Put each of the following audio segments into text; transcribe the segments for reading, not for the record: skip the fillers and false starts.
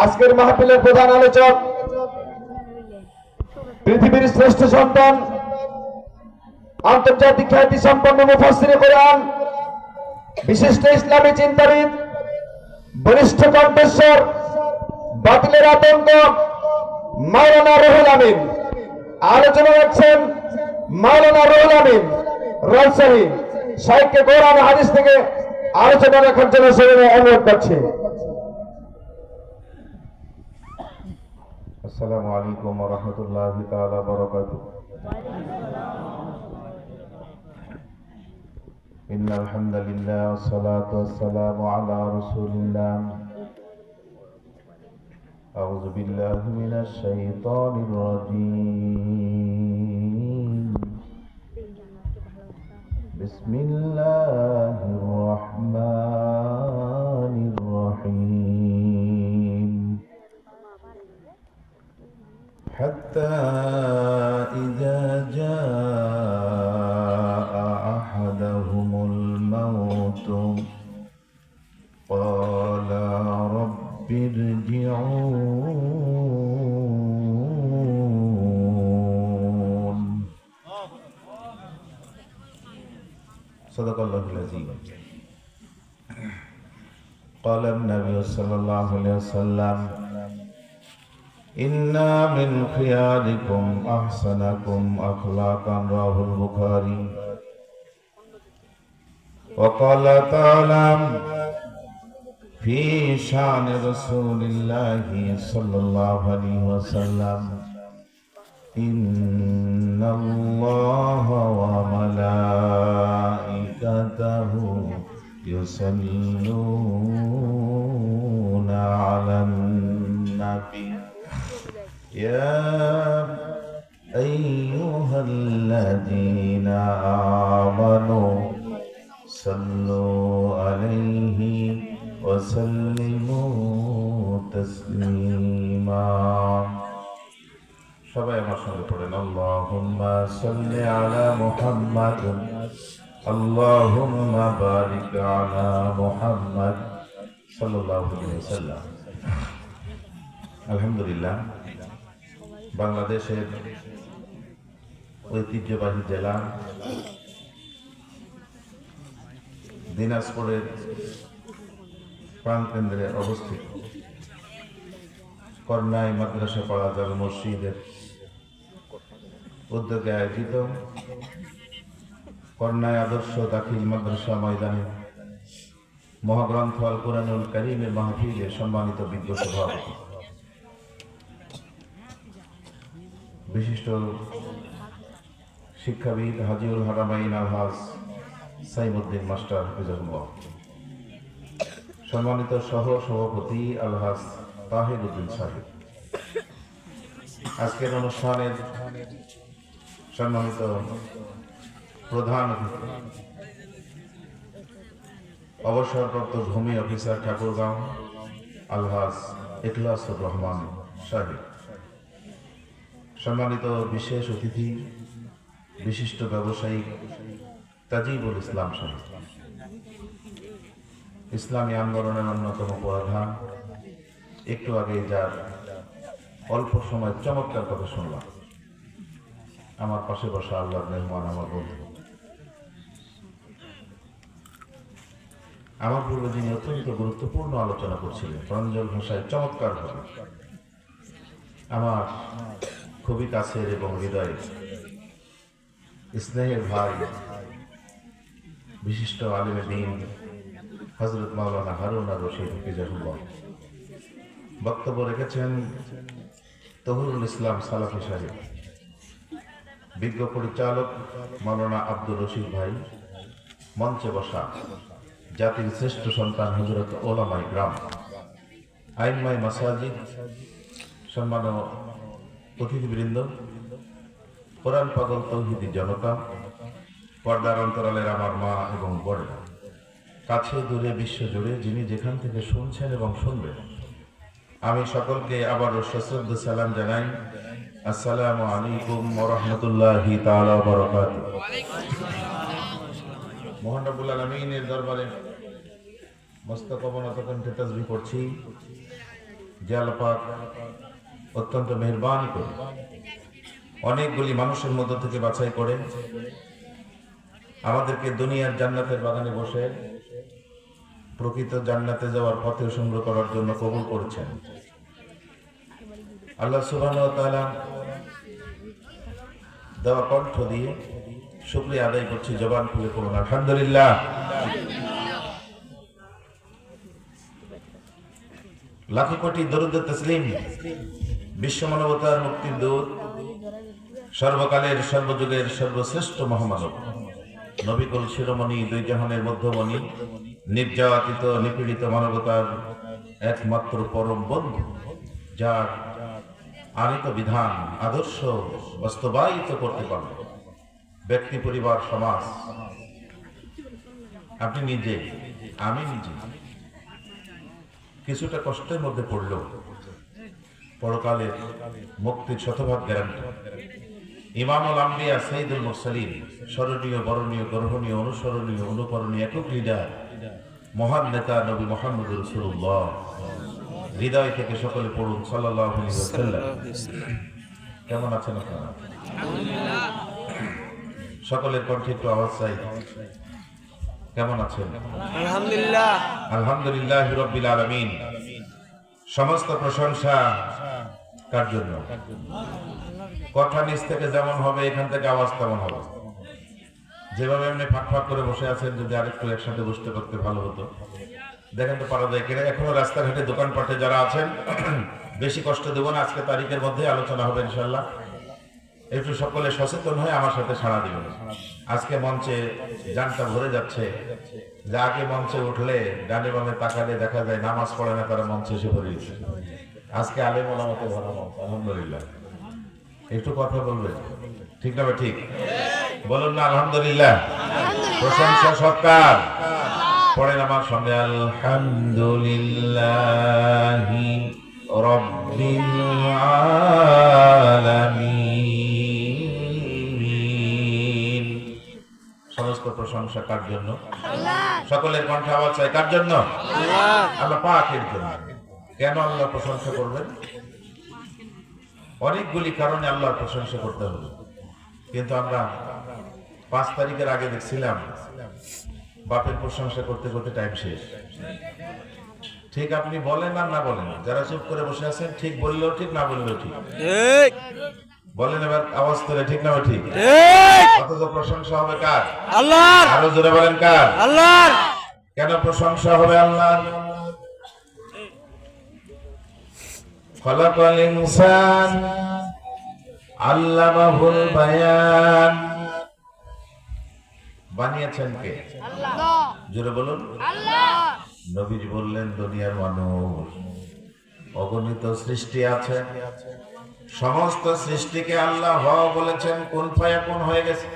আজকের মাহফিলের প্রধান আলোচক, পৃথিবীর শ্রেষ্ঠ সন্তান, আন্তর্জাতিক খ্যাতি সম্পন্ন মুফাসসিরে কোরআন, বিশিষ্ট ইসলামী চিন্তাবিদ, বরিষ্ঠ কণ্ঠস্বর, বাতিলের আতঙ্ক মাওলানা রুহুল আমিন। আলোচনা রাখছেন মাওলানা রুহুল আমিন রাজশাহী। সাহিত্যে কোরআন হাদিস থেকে আলোচনা রাখার জন্য সেখানে অনুরোধ করছি। আসসালামু আলাইকুম ওয়া রাহমাতুল্লাহি তাআলা ওয়া বারাকাতুহু। ইন্নাল হামদালিল্লাহ ওয়াস সালাতু ওয়াস সালামু আলা রাসূলিল্লাহ। আউযু বিল্লাহি মিনাশ শাইতানির রাজীম। বিসমিল্লাহির রাহমানির রাহিম। حتى إذا جاء أحدهم الموت قال رب ارجعون. صدق الله العظيم. قال النبي صلى الله عليه وسلم إنا من خياركم أحسنكم أخلاقا. رواه البخاري. وقال تعالى في شأن رسول الله صلى الله عليه وسلم إن الله وملائكته يصلون على النبي يا أيها الذين آمنوا صلوا عليه وسلموا تسليما. সবাই আমার সঙ্গে পড়েন আল্লাহুম্মা সাল্লি আলা মুহাম্মাদ আল্লাহুম্মা বারিক আলা মুহাম্মাদ সাল্লাল্লাহু আলাইহি ওয়াসাল্লাম। আলহামদুলিল্লাহ, বাংলাদেশের ঐতিহ্যবাহী জেলা দিনাজপুরের প্রাণকেন্দ্রে অবস্থিত করনাই মাদ্রাসা পাড়া জামে মসজিদের উদ্যোগে আয়োজিত করনাই আদর্শ দাখিল মাদ্রাসা ময়দানে মহাগ্রন্থ আল কোরআনুল কারীমের মাহফিলে সম্মানিত বিজ্ঞ সভাপতি, বিশিষ্ট শিক্ষাবিদ হাজিউল হারামাইন আলহাজ সাইমুদ্দিন মাস্টার হাফিজাহুল্লাহ, সম্মানিত সহ সভাপতি আলহাজ তাহির উদ্দিন সাহেব, আজকের অনুষ্ঠানের সম্মানিত প্রধান অতিথি অবসরপ্রাপ্ত ভূমি অফিসার ঠাকুরগাঁও আলহাজ ইখলাসুর রহমান সাহেব, সম্মানিত বিশেষ অতিথি বিশিষ্ট ব্যবসায়ী তাজিবুল ইসলাম সাহেব, ইসলামী আন্দোলনের অন্যতম প্রধান, একটু আগে যার অল্প সময় চমৎকার কথা শুনলাম, আমার পাশে বসা আল্লাহর মেহমান, আমার বন্ধু, আমার পূর্বে যিনি অত্যন্ত গুরুত্বপূর্ণ আলোচনা করছিলেন প্রাঞ্জল ভাষায় চমৎকার ভাবে, আমার খুবই কাছের এবং হৃদয়ের স্নেহের ভাই বিশিষ্ট আলেমে দ্বীন হযরত মাওলানা হারুন আর রশিদ হাফিজাহুল্লাহ বক্তব্য রেখেছেন। তহুরুল ইসলাম সালাফি সাহেব, বিজ্ঞ পরিচালক মাওলানা আব্দুর রশিদ ভাই, মঞ্চে বসা জাতির শ্রেষ্ঠ সন্তান হযরত ওলামায়ে গ্রাম, আইম্মায়ে মাসাজিদ, সম্মানীয় অতিথিবৃন্দ, কোরআন পাগল তৌহিদি জনতা, পর্দার অন্তরালের আমার মা এবং বোনেরা, কাছে দূরে বিশ্ব জুড়ে যিনি যেখান থেকে শুনছেন এবং শুনবেন, আমি সকলকে আবারও সশ্রদ্ধ সালাম জানাই। আসসালামু আলাইকুম ওয়া রাহমাতুল্লাহি তাআলা ওয়া বারাকাতুহু। মহান রব্বুল আলামিনের দরবারে মস্তক অবনত কণ্ঠে তাসবিহ করছি। যে আল্লাহ পাক অত্যন্ত মেহেরবানি করে অনেকগুলি মানুষের মধ্য থেকে বাছাই করে আমাদেরকে দুনিয়ার জান্নাতের বাগানে বসে প্রকৃত জান্নাতে যাওয়ার পথে সংগ্রহ করার জন্য কবুল করেছেন। আল্লাহ সুবহানাহু ওয়া তাআলা দেওয়া কণ্ঠ দিয়ে শুকরিয়া আদায় করছি, জবান খুলে পড়ুন আলহামদুলিল্লাহ। লাখো কোটি দরুদ তাসলিম বিশ্ব মানবতার মুক্তির দূত, সর্বকালের সর্বযুগের সর্বশ্রেষ্ঠ মহামানব, নবিকুল শিরোমণি, দুই জাহানের মধ্যমণি, নির্যাতিত নিপীড়িত মানবতার একমাত্র পরম বন্ধু, যার আনিত বিধান আদর্শ বাস্তবায়িত করতে পারবে ব্যক্তি, পরিবার, সমাজ, আপনি নিজে, আমি নিজে কিছুটা কষ্টের মধ্যে পড়লেও পরকালের মুক্তির শতভাগ গ্যারান্টি। ইমামুল আম্বিয়া সাইয়্যিদুল মুরসালিন, স্মরণীয়, বরণীয়, গ্রহণীয়, অনুসরণীয়, অনুকরণীয় একক লিডার, মহান নেতা নবী মুহাম্মদ রাসূলুল্লাহ। হৃদয় থেকে সকলে পড়ুন সাল্লাল্লাহু আলাইহি ওয়াসাল্লাম। কেমন আছেন আপনারা? সকলের কণ্ঠে একটু আওয়াজ চাই। কেমন আছেন? আলহামদুলিল্লাহ। আলহামদুলিল্লাহি রাব্বিল আলামিন। সমস্ত প্রশংসা কার জন্য? কথা নিচ থেকে যেমন হবে এখান থেকে আওয়াজ তেমন হবে। যেভাবে এমনি ফাঁক ফাঁক করে বসে আছেন, যদি আরেকটু একসাথে বসতে পারতে ভালো হতো। দেখেন তো পারা যায় কিনা। এখনো রাস্তাঘাটে দোকানপাটে যারা আছেন, বেশি কষ্ট দেব না, আজকে তারিখের মধ্যে আলোচনা হবে ইনশাল্লাহ। একটু সকলে সচেতন হয়ে আমার সাথে সাড়া দিবেন। আজকে মঞ্চে জানটা ভরে যাচ্ছে, যে আগে মঞ্চে উঠলে ডানে বামে তাকালে দেখা যায় নামাজ পড়ে না, তারা মঞ্চে এসে ভরে গেছে। আজকে আলেম ওলামাতে ভরা মঞ্চ, আলহামদুলিল্লাহ। একটু কথা বলবেন, ঠিক না? ঠিক বলুন না আলহামদুলিল্লাহ। প্রশংসা সৎকার পড়েন আমার সঙ্গে, আলহামদুলিল্লাহি রাব্বিল আলামিন। সমস্ত প্রশংসা কার জন্য? সকলের কণ্ঠে আওয়াজ চাই, কার জন্য? আল্লাহ পাকের জন্য। কেন আল্লাহ প্রশংসা করবেন? অনেকগুলি কারণে আল্লাহর প্রশংসা করতে হবে। কিন্তু আমরা 5 তারিখের আগে দেখছিলাম বাপের প্রশংসা করতে করতে টাইম শেষ। ঠিক আপনি বলেন আর না বলেন, যারা চুপ করে বসে আছেন, ঠিক বললেও ঠিক, না বললেও ঠিক। বলেন এবার আওয়াজ তুলে, ঠিক না ঠিক? অথচ প্রশংসা হবে কার? আল্লাহর। আরো জোরে বলেন কার? আল্লাহর। কেন প্রশংসা হবে আল্লাহর? খলাকাল ইনসান আল্লামাহুল বায়ান। বানিয়েছেন কে? আল্লাহ। জোরে বলুন। আল্লাহ। নবীজি বললেন, দুনিয়ার মানুষ অগণিত সৃষ্টি আছে, সমস্ত সৃষ্টিকে আল্লাহ হওয়া বলেছেন, কুন ফায়াকুন হয়ে গেছে।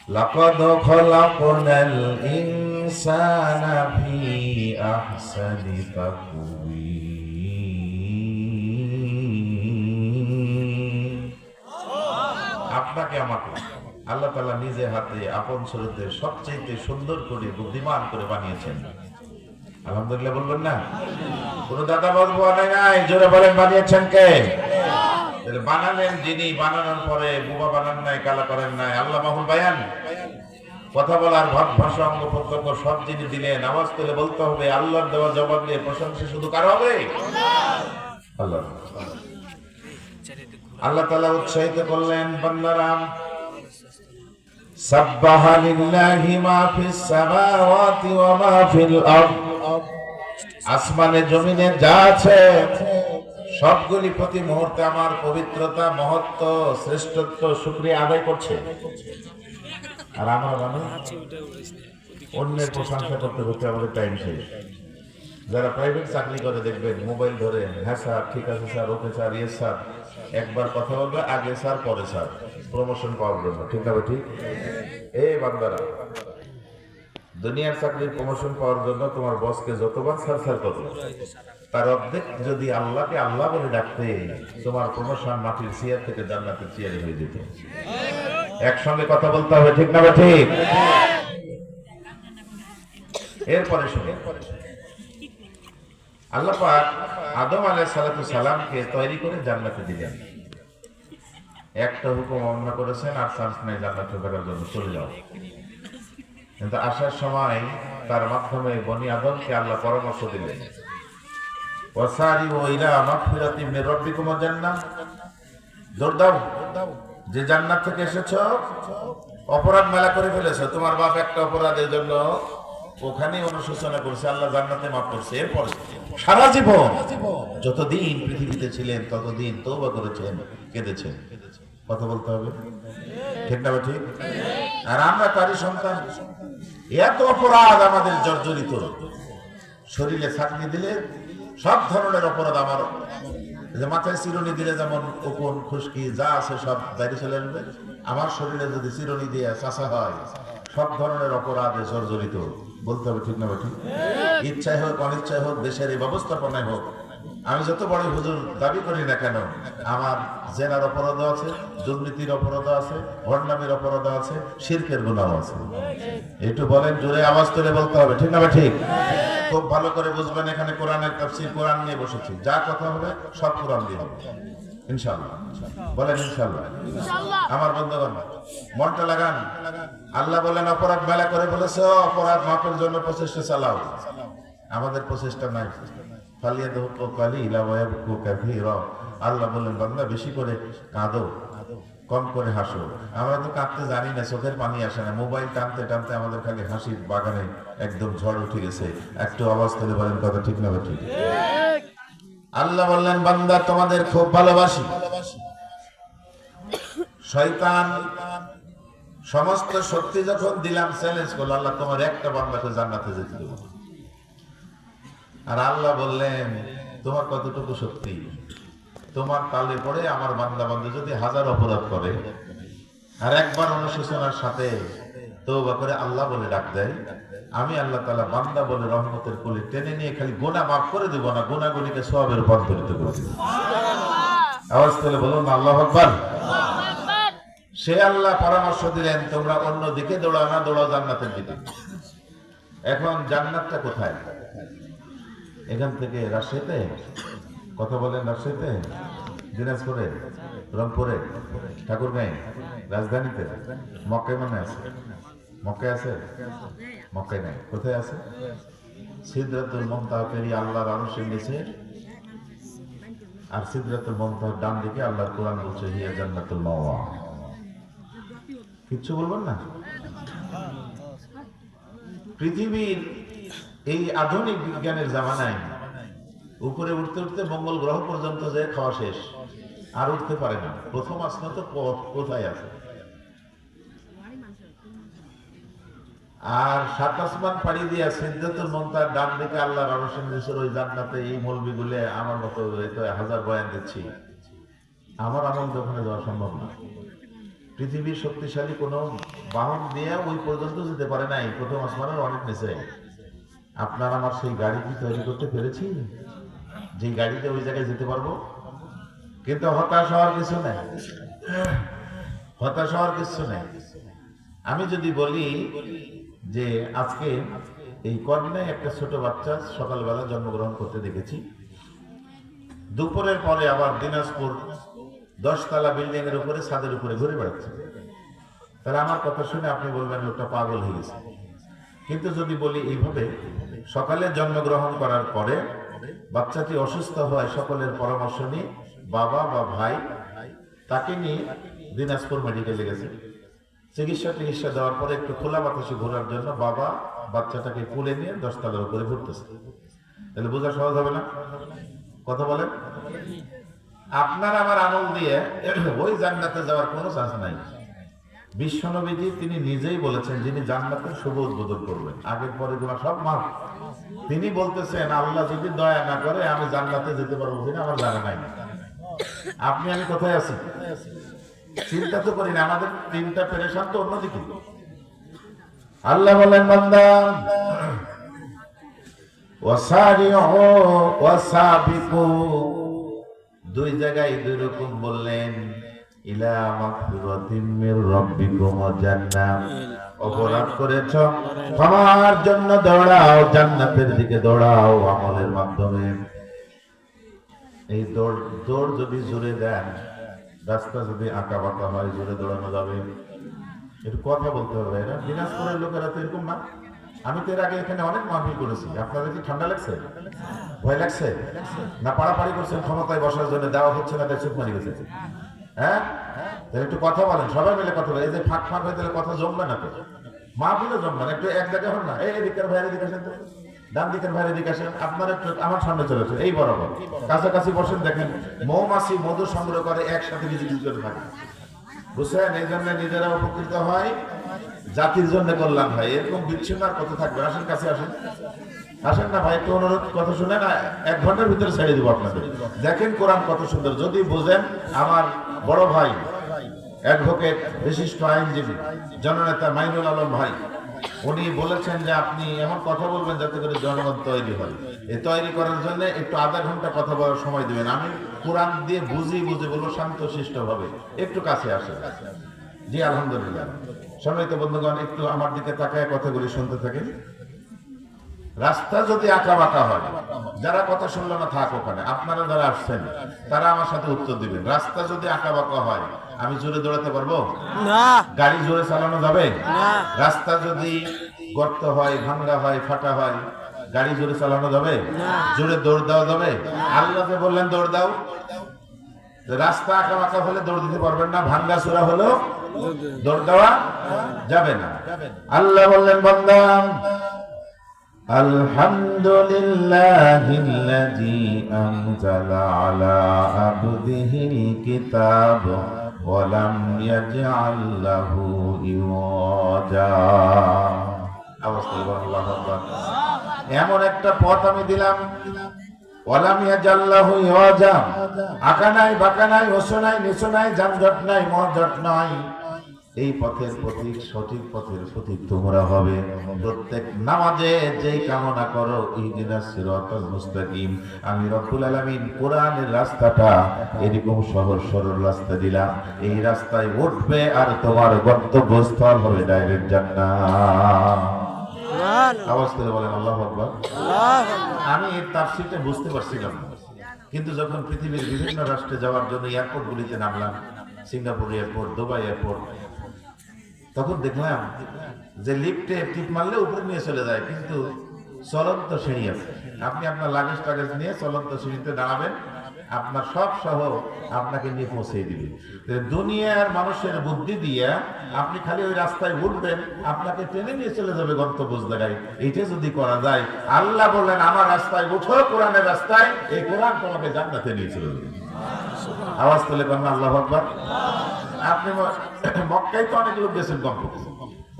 লাকাদ খলাকনাল ইনসানা ফি আহসানি তাকওয়িম। আপনাকে আমাকে আল্লাহ তাআলা নিজে হাতে আপন সুরতে সবচেয়ে সুন্দর করে, বুদ্ধিমান করে বানিয়েছেন। আলহামদুলিল্লাহ বলবেন না? কোন দাদা বলবো নাই, জোরে বলেন বানিয়েছেন কে? বানালেন যিনি, বানানোর পরে বোবা বানান নাই, কালা করেন নাই, আল্লাহ মাহুল বায়ান। কথা বলার ভাষা, অঙ্গ প্রত্যঙ্গ সব যিনি দিলেন, আওয়াজ তুলে বলতে হবে, আল্লাহর দেওয়া জবাব দিয়ে প্রশংসা শুধু কার হবে? আল্লাহ। আল্লাহ তাআলা উৎসাহিত করলেন, বান্দারা সাব্বাহা লিল্লাহি মা ফিস সামাওয়াতি ওয়া মা ফিল আরদ। আসমানে জমিনে যা আছে সবগুলি প্রতি মুহূর্তে আমার পবিত্রতা, মহত্ব, শ্রেষ্ঠত্ব, শুকরিয়া আদায় করছে। আর আমরা মানে অন্যের প্রশংসা করতে করতে আমাদের টাইম শেষ। যারা প্রাইভেট চাকরি করে দেখবেন, মোবাইল ধরে, হ্যাঁ স্যার, ঠিক আছে sir, okay sir, yes sir, একবার কথা বলবে, আগে স্যার পরে স্যার, প্রমোশন পাওয়ার জন্য, ঠিক না? ঠিক। এই বান্দারা, দুনিয়ার চাকরির প্রমোশন পাওয়ার জন্য তোমার বসকে যতবার স্যার স্যার করো, তার অর্ধেক যদি আল্লাহকে আল্লাহ বলে ডাকতে, তোমার প্রমোশন মাটির চেয়ার থেকে জান্নাতের চেয়ারে হয়ে যেত। একসঙ্গে কথা বলতে হবে, ঠিক না? ঠিক। এরপরে শুনে আল্লাহ পাক আদম আলাইহিস সালাতু সালামকে তৈরি করে জান্নাতে দিলেন। একটা হুকুম অমান্য করেছেন, আর চান্স নাই জান্নাতে ঢোকার জন্য, চলে যাও। কিন্তু আসার সময় তার মাধ্যমে বনি আদমকে আল্লাহ পরামর্শ দিলেন, ওয়াসারিউ ইলা মাগফিরাতিন মির রাব্বিকুম ওয়া জান্নাহ, দৌড় দাও, যে জান্নাত থেকে এসেছো, অপরাধ মেলা করে ফেলেছো, তোমার বাপ একটা অপরাধের জন্য ওখানেই অনুশোচনা করছে, আল্লাহ জান্নাতে মাফ করছে। এরপরে সারা জীবন যতদিন পৃথিবীতে ছিলেন ততদিন তওবা করেছেন, কেঁদেছেন। কথা বলতে হবে, ঠিক না ঠিক? আর আমরা তারই সন্তান। এত অপরাধ আমাদের জর্জরিত, শরীরে ছাকনি দিলে সব ধরনের অপরাধ, আমার যে মাথায় চিরুনি দিলে যেমন কোকন খুশকি যা আছে সব বাইরে চলে আসবে, আমার শরীরে যদি চিরুনি দিয়ে চাষা হয় সব ধরনের অপরাধে জর্জরিত। বলতে হবে, ঠিক না ঠিক? ইচ্ছায় হোক অনিচ্ছায় হোক, দেশের এই ব্যবস্থাপনায় হোক, আমি যত বড় হুজুর দাবি করি না কেন, আমার জেনার অপরাধ আছে, দুর্নীতির অপরাধ আছে, ভণ্ডামির অপরাধ আছে, শিরকের গুনাহ আছে। একটু বলেন, জোরে আওয়াজ তুলে বলতে হবে, ঠিক না ঠিক? খুব ভালো করে বুঝবেন, এখানে কোরআনের তাফসীর, কোরআন নিয়ে বসেছি, যা কথা হবে সব কোরআন দিয়ে হবে ইনশাআল্লাহ। বলেন ইনশাআল্লাহ। আমার বন্ধুগণ, মনটা লাগান। আল্লাহ বলেন, অপরাধ মেলা করে বলেছে, অপরাধ মাপের জন্য প্রচেষ্টা চালাও। আমাদের প্রচেষ্টা নাই। আল্লাহ বললেন, বান্দা বেশি করে কাঁদো, কম করে হাসো। আমরা তো কাঁদতে জানি না, চোখের পানি আসে না, মোবাইল টানতে টানতে আমাদের খালি হাসির বাগানে একদম ঝড় উঠে গেছে। একটু আওয়াজ তুলে বলেন, কথা ঠিক না ঠিক? আল্লাহ বললেন, বান্দা তোমাদের খুব ভালোবাসি। শয়তান সমস্ত শক্তি যখন দিলাম, চ্যালেঞ্জ করলো, আল্লাহ তোমার একটা বান্দাকে জান্নাতে যেতে দেব। আর আল্লাহ বললেন, তোমার কতটুকু শক্তি? তোমার তালে পড়ে আমার বান্দা বান্দা যদি 1000 অপরাধ করে আর একবার অনুশোচনার সাথে তওবা করে আল্লাহ বলে ডাক দেয়, আমি আল্লাহ তাআলা বান্দা বলে রহমতের কোলে টেনে নিয়ে খালি গুনাহ মাফ করে দেব না, গুনাহগুলিকে সওয়াবে রূপান্তরিত করে দেব। আওয়াজ তুলে বলুন আল্লাহু আকবার। সে আল্লাহ পরামর্শ দিলেন, তোমরা অন্য দিকে দৌড়াও না, দৌড়াও জান্নাতের দিকে। এখন জান্নাতটা কোথায়? এখান থেকে রাজশাহীতে, কথা বলেন, রাজশাহীতে, দিনাজপুরে, রংপুরে, ঠাকুরগাঁয়ে, রাজধানীতে, মক্কায় মনে আছে? মক্কায় আছে? মক্কায় নাই। কোথায় আছে? সিদরাতুল মুনতাহা পেরিয়ে আল্লাহর আরশের নিচে, আর সিদরাতুল মুনতাহার ডান দিকে আল্লাহর কোরআন বলছে, হিয়া জান্নাতুল মাওয়া। কিচ্ছু বলবেন না? পৃথিবীর এই আধুনিক বিজ্ঞানের জামানায় উপরে উঠতে উঠতে মঙ্গল গ্রহ পর্যন্ত যে খাওয়া শেষ, আর উঠতে পারে না। প্রথম আসলে তো কোথায় আছে? আর 7 আসমান পাড়ি দিয়া সিদরাতুল মুনতাহার ডান দিকে আল্লাহর আরশের নিচের ওই জান্নাতে এই মৌলবীগুলো আমার মতো হয়তো 1000 বয়ান দিচ্ছি, আমার আমল ওখানে যাওয়া সম্ভব না। পৃথিবীর শক্তিশালী কোন বাহন দিয়ে ওই পর্যন্ত যেতে পারে নাই, প্রথম আসমানের অনেক নিচে। আপনার আমার সেই গাড়ি কি তৈরি করতে পেরেছি যে গাড়িতে ওই জায়গায় যেতে পারবো? কিন্তু হতাশ হওয়ার কিছু নেই, হতাশ হওয়ার কিছু নেই। আমি যদি বলি যে আজকে এই কর্ণে একটা ছোট বাচ্চা সকালবেলা জন্মগ্রহণ করতে দেখেছি, দুপুরের পরে আবার দিনাজপুর 10 তলা বিল্ডিং এর উপরে, ছাদের উপরে ঘুরে বেড়াচ্ছে, তাহলে আমার কথা শুনে আপনি বলবেন লোকটা পাগল হয়ে গেছে। কিন্তু যদি বলি এইভাবে, সকালে জন্মগ্রহণ করার পরে বাচ্চাটি অসুস্থ হয়, সকলের পরামর্শ নিয়ে বাবা বা ভাই তাকে নিয়ে দিনাজপুর মেডিকেলে গেছে, চিকিৎসা দেওয়ার পরে একটু খোলা বাতাসে ঘোরার জন্য বাবা বাচ্চাটাকে কুলে নিয়ে 10 তলার উপরে ঘুরতেছে। তাহলে বোঝা সহজ হবে না? কথা বলেন। আপনার আমার আমল দিয়ে ওই জান্নাতে যাওয়ার কোনো চান্স নাই। বিশ্বনবীজি তিনি নিজেই বলেছেন, যিনি জান্নাতের শুভ উদ্বোধন করবেন, আগের পরে গুনাহ সব মাফ। তিনি বলতেছেন, আল্লাহ যদি দয়া না করে আমি জান্নাতে যেতে পারবো কিনা আমার জানা নাই। আপনি আমি কোথায় আছি চিন্তা তো করি না, আমাদের তিনটা পেরেশান তো অন্যদিকে। আল্লাহ বলেন, বান্দা ওয়াসারিউ ওয়াসাবিকু, দুই জায়গায় দুই রকম বললেন। ইলা মাগফিরাতিম মির রাব্বিকুম ওয়া জান্নাহ, অপরাধ করেছো ক্ষমার জন্য দৌড়াও, জান্নাতের দিকে দৌড়াও আমলের মাধ্যমে। এই দৌড় দৌড় যদি জোরে দেন, রাস্তা যদি আঁকা বাঁকা হয়, জোরে দৌড়ানো যাবে? একটু কথা বলতে হবে, এরা দিনাজপুরের লোকেরা তো এরকম না। আমি তো এর আগে এখানে অনেক মাহফিল করেছি। আপনাদের কি ঠান্ডা লাগছে, ভয় লাগছে, না পাড়াপাড়ি করছেন ক্ষমতায় বসার জন্য, দেওয়া হচ্ছে না, তাই চুপ মারি গেছে? হ্যাঁ, তাহলে একটু কথা বলেন, সবাই মিলে কথা বলেন। এই যে ফাঁক ফাঁক হয়ে গেলে কথা জমবে না তো, মাহফিলে জমবে না। একটু এক জায়গায় হন না, এই দিকের ভাইয়ের দিকে আসেন তো, ডান দিকের ভাইয়ের দিকে আসেন, আপনারা একটু আমার সামনে চলে আসেন, এই বরাবর কাছাকাছি বসেন। দেখেন মৌমাছি মধু সংগ্রহ করে একসাথে নিজে করে থাকে, বুঝছেন? এই জন্য নিজেরা উপকৃত হয়, জাতির জন্য কল্যাণ হয়। এরকম বিচ্ছিন্ন আর কত থাকবে? আসেন, কাছে আসেন, আসেন না ভাই, একটু অনুরোধ, কথা শুনে না, 1 ঘন্টার ভিতরে ছেড়ে দিব আপনাদের। দেখেন কোরআন কত সুন্দর। যদি বুঝেন, আমার বড় ভাই অ্যাডভোকেট বিশিষ্ট আইনজীবী জননেতা মাইনুল আলম ভাই, উনি বলেছেন যে আপনি এমন কথা বলবেন যাতে করে জনগণ তৈরি হয়। এই তৈরি করার জন্য একটু আধা ঘন্টা কথা বলার সময় দিবেন। আমি কোরআন দিয়ে বুঝি বলবো শান্ত শিষ্ট ভাবে, একটু কাছে আসেন। জি আলহামদুলিল্লাহ। সম্মানিত বন্ধুগণ, একটু আমার দিকে তাকায় কথাগুলি শুনতে থাকেন। রাস্তা যদি আঁকা বাঁকা হয়, যারা কথা শুনলো না থাক ওখানে, আপনারা যারা আসছেন তারা আমার সাথে উত্তর দিবেন। রাস্তা যদি আঁকা বাঁকা হয়, আমি জোরে দৌড়াতে পারবো না। গাড়ি জোরে চালানো যাবে না। রাস্তা যদি গর্ত হয়, ভাঙ্গা হয়, ফাটা হয়, গাড়ি জোরে চালানো যাবে? জোরে দৌড় দেওয়া যাবে? আল্লাহকে বললেন দৌড় দাও, রাস্তা আঁকা বাঁকা হলে দৌড় দিতে পারবেন না, ভাঙ্গা চূড়া হলেও দৌড় দেওয়া যাবে না। আল্লাহ বললেন বান্দা, আলহামদুলিল্লাহিল্লাযী আনজালা আলা আবদিহিল কিতাব ওয়া লাম ইয়াজআল লাহু ইওয়াজা। আল্লাহু আকবার। এমন একটা পথ আমি দিলাম, ওয়া লাম ইয়াজআল লাহু ইওয়াজা, আঁকা নাই, বাঁকা নাই, ওসো নাই, নিচু নাই, যানজট নাই, মহজট নাই। এই পথের পথিক, সঠিক পথের পথিক তোমরা হবে। প্রত্যেক নামাজে যেই কামনা করো, ইহদিনাস সিরাতাল মুস্তাকিম, আমি রব্বুল আলামিন কোরআনের রাস্তাটা এরকম সহজ সরল রাস্তা দিলাম। এই রাস্তায় উঠবে আর তোমার গন্তব্যস্থল হবে ডাইরেক্ট জান্নাত। আওয়াজ করে বলেন আল্লাহু আকবার। আমি এই তাফসীরটা বুঝতে পারছিলাম না, কিন্তু যখন পৃথিবীর বিভিন্ন রাষ্ট্রে যাওয়ার জন্য এয়ারপোর্টগুলিতে নামলাম, সিঙ্গাপুর এয়ারপোর্ট, দুবাই এয়ারপোর্ট, তখন দেখলাম যে লিফটে টিপ মারলে উপরে নিয়ে চলে যায়, কিন্তু চলন্ত সিঁড়ি আছে। আপনি আপনার লাগেজ টাগেজ নিয়ে চলন্ত সিঁড়িতে দাঁড়াবেন, আপনার সব সহ আপনাকে নিয়ে পৌঁছে দিবে। দুনিয়ার মানুষের বুদ্ধি দিয়ে আপনি খালি ওই রাস্তায় উঠবেন, আপনাকে টেনে নিয়ে চলে যাবে গন্তব্য জায়গায়। এইটা যদি করা যায়, আল্লাহ বললেন আমার রাস্তায় উঠো, কোরআনের রাস্তায়, এই কোরআন তোমাকে জান্নাতে নিয়ে চলে যাবে। আওয়াজ তুলে করেন আল্লাহু আকবার। আপনি মক্কায় তো অনেক লোক গেছেন কমপক্ষে,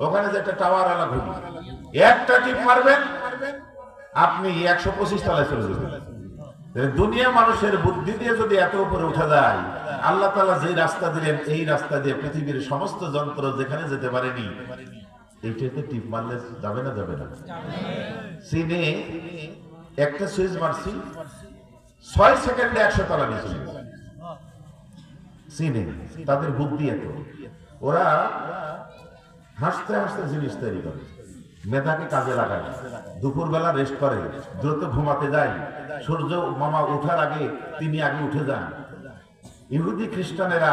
ওখানে যে একটা টাওয়ার আলা ঘুরি, একটা টিপ মারবেন আপনি 125 তলায় চলে যাবেন। দুনিয়া মানুষের বুদ্ধি দিয়ে যদি এত উপরে উঠা যায়, আল্লাহ তাআলা যে রাস্তা দিলেন, এই রাস্তা দিয়ে পৃথিবীর সমস্ত যন্ত্র যেখানে যেতে পারেনি, এইটাতে টিপ মারলে যাবে না? যাবে না। চীনে একটা সুইচ মারছি, 6 সেকেন্ডে 100 তলা নিয়ে চলে গেছে। চীনে তাদের বুদ্ধি এত, ওরা হাসতে হাসতে জিনিস তৈরি করে, মেধাকে কাজে লাগায়, দুপুরবেলা রেস্ট করে, দ্রুত ঘুমাতে যায়, সূর্য মামা ওঠার আগে তিনি আগে উঠে যান। ইহুদি খ্রিস্টানেরা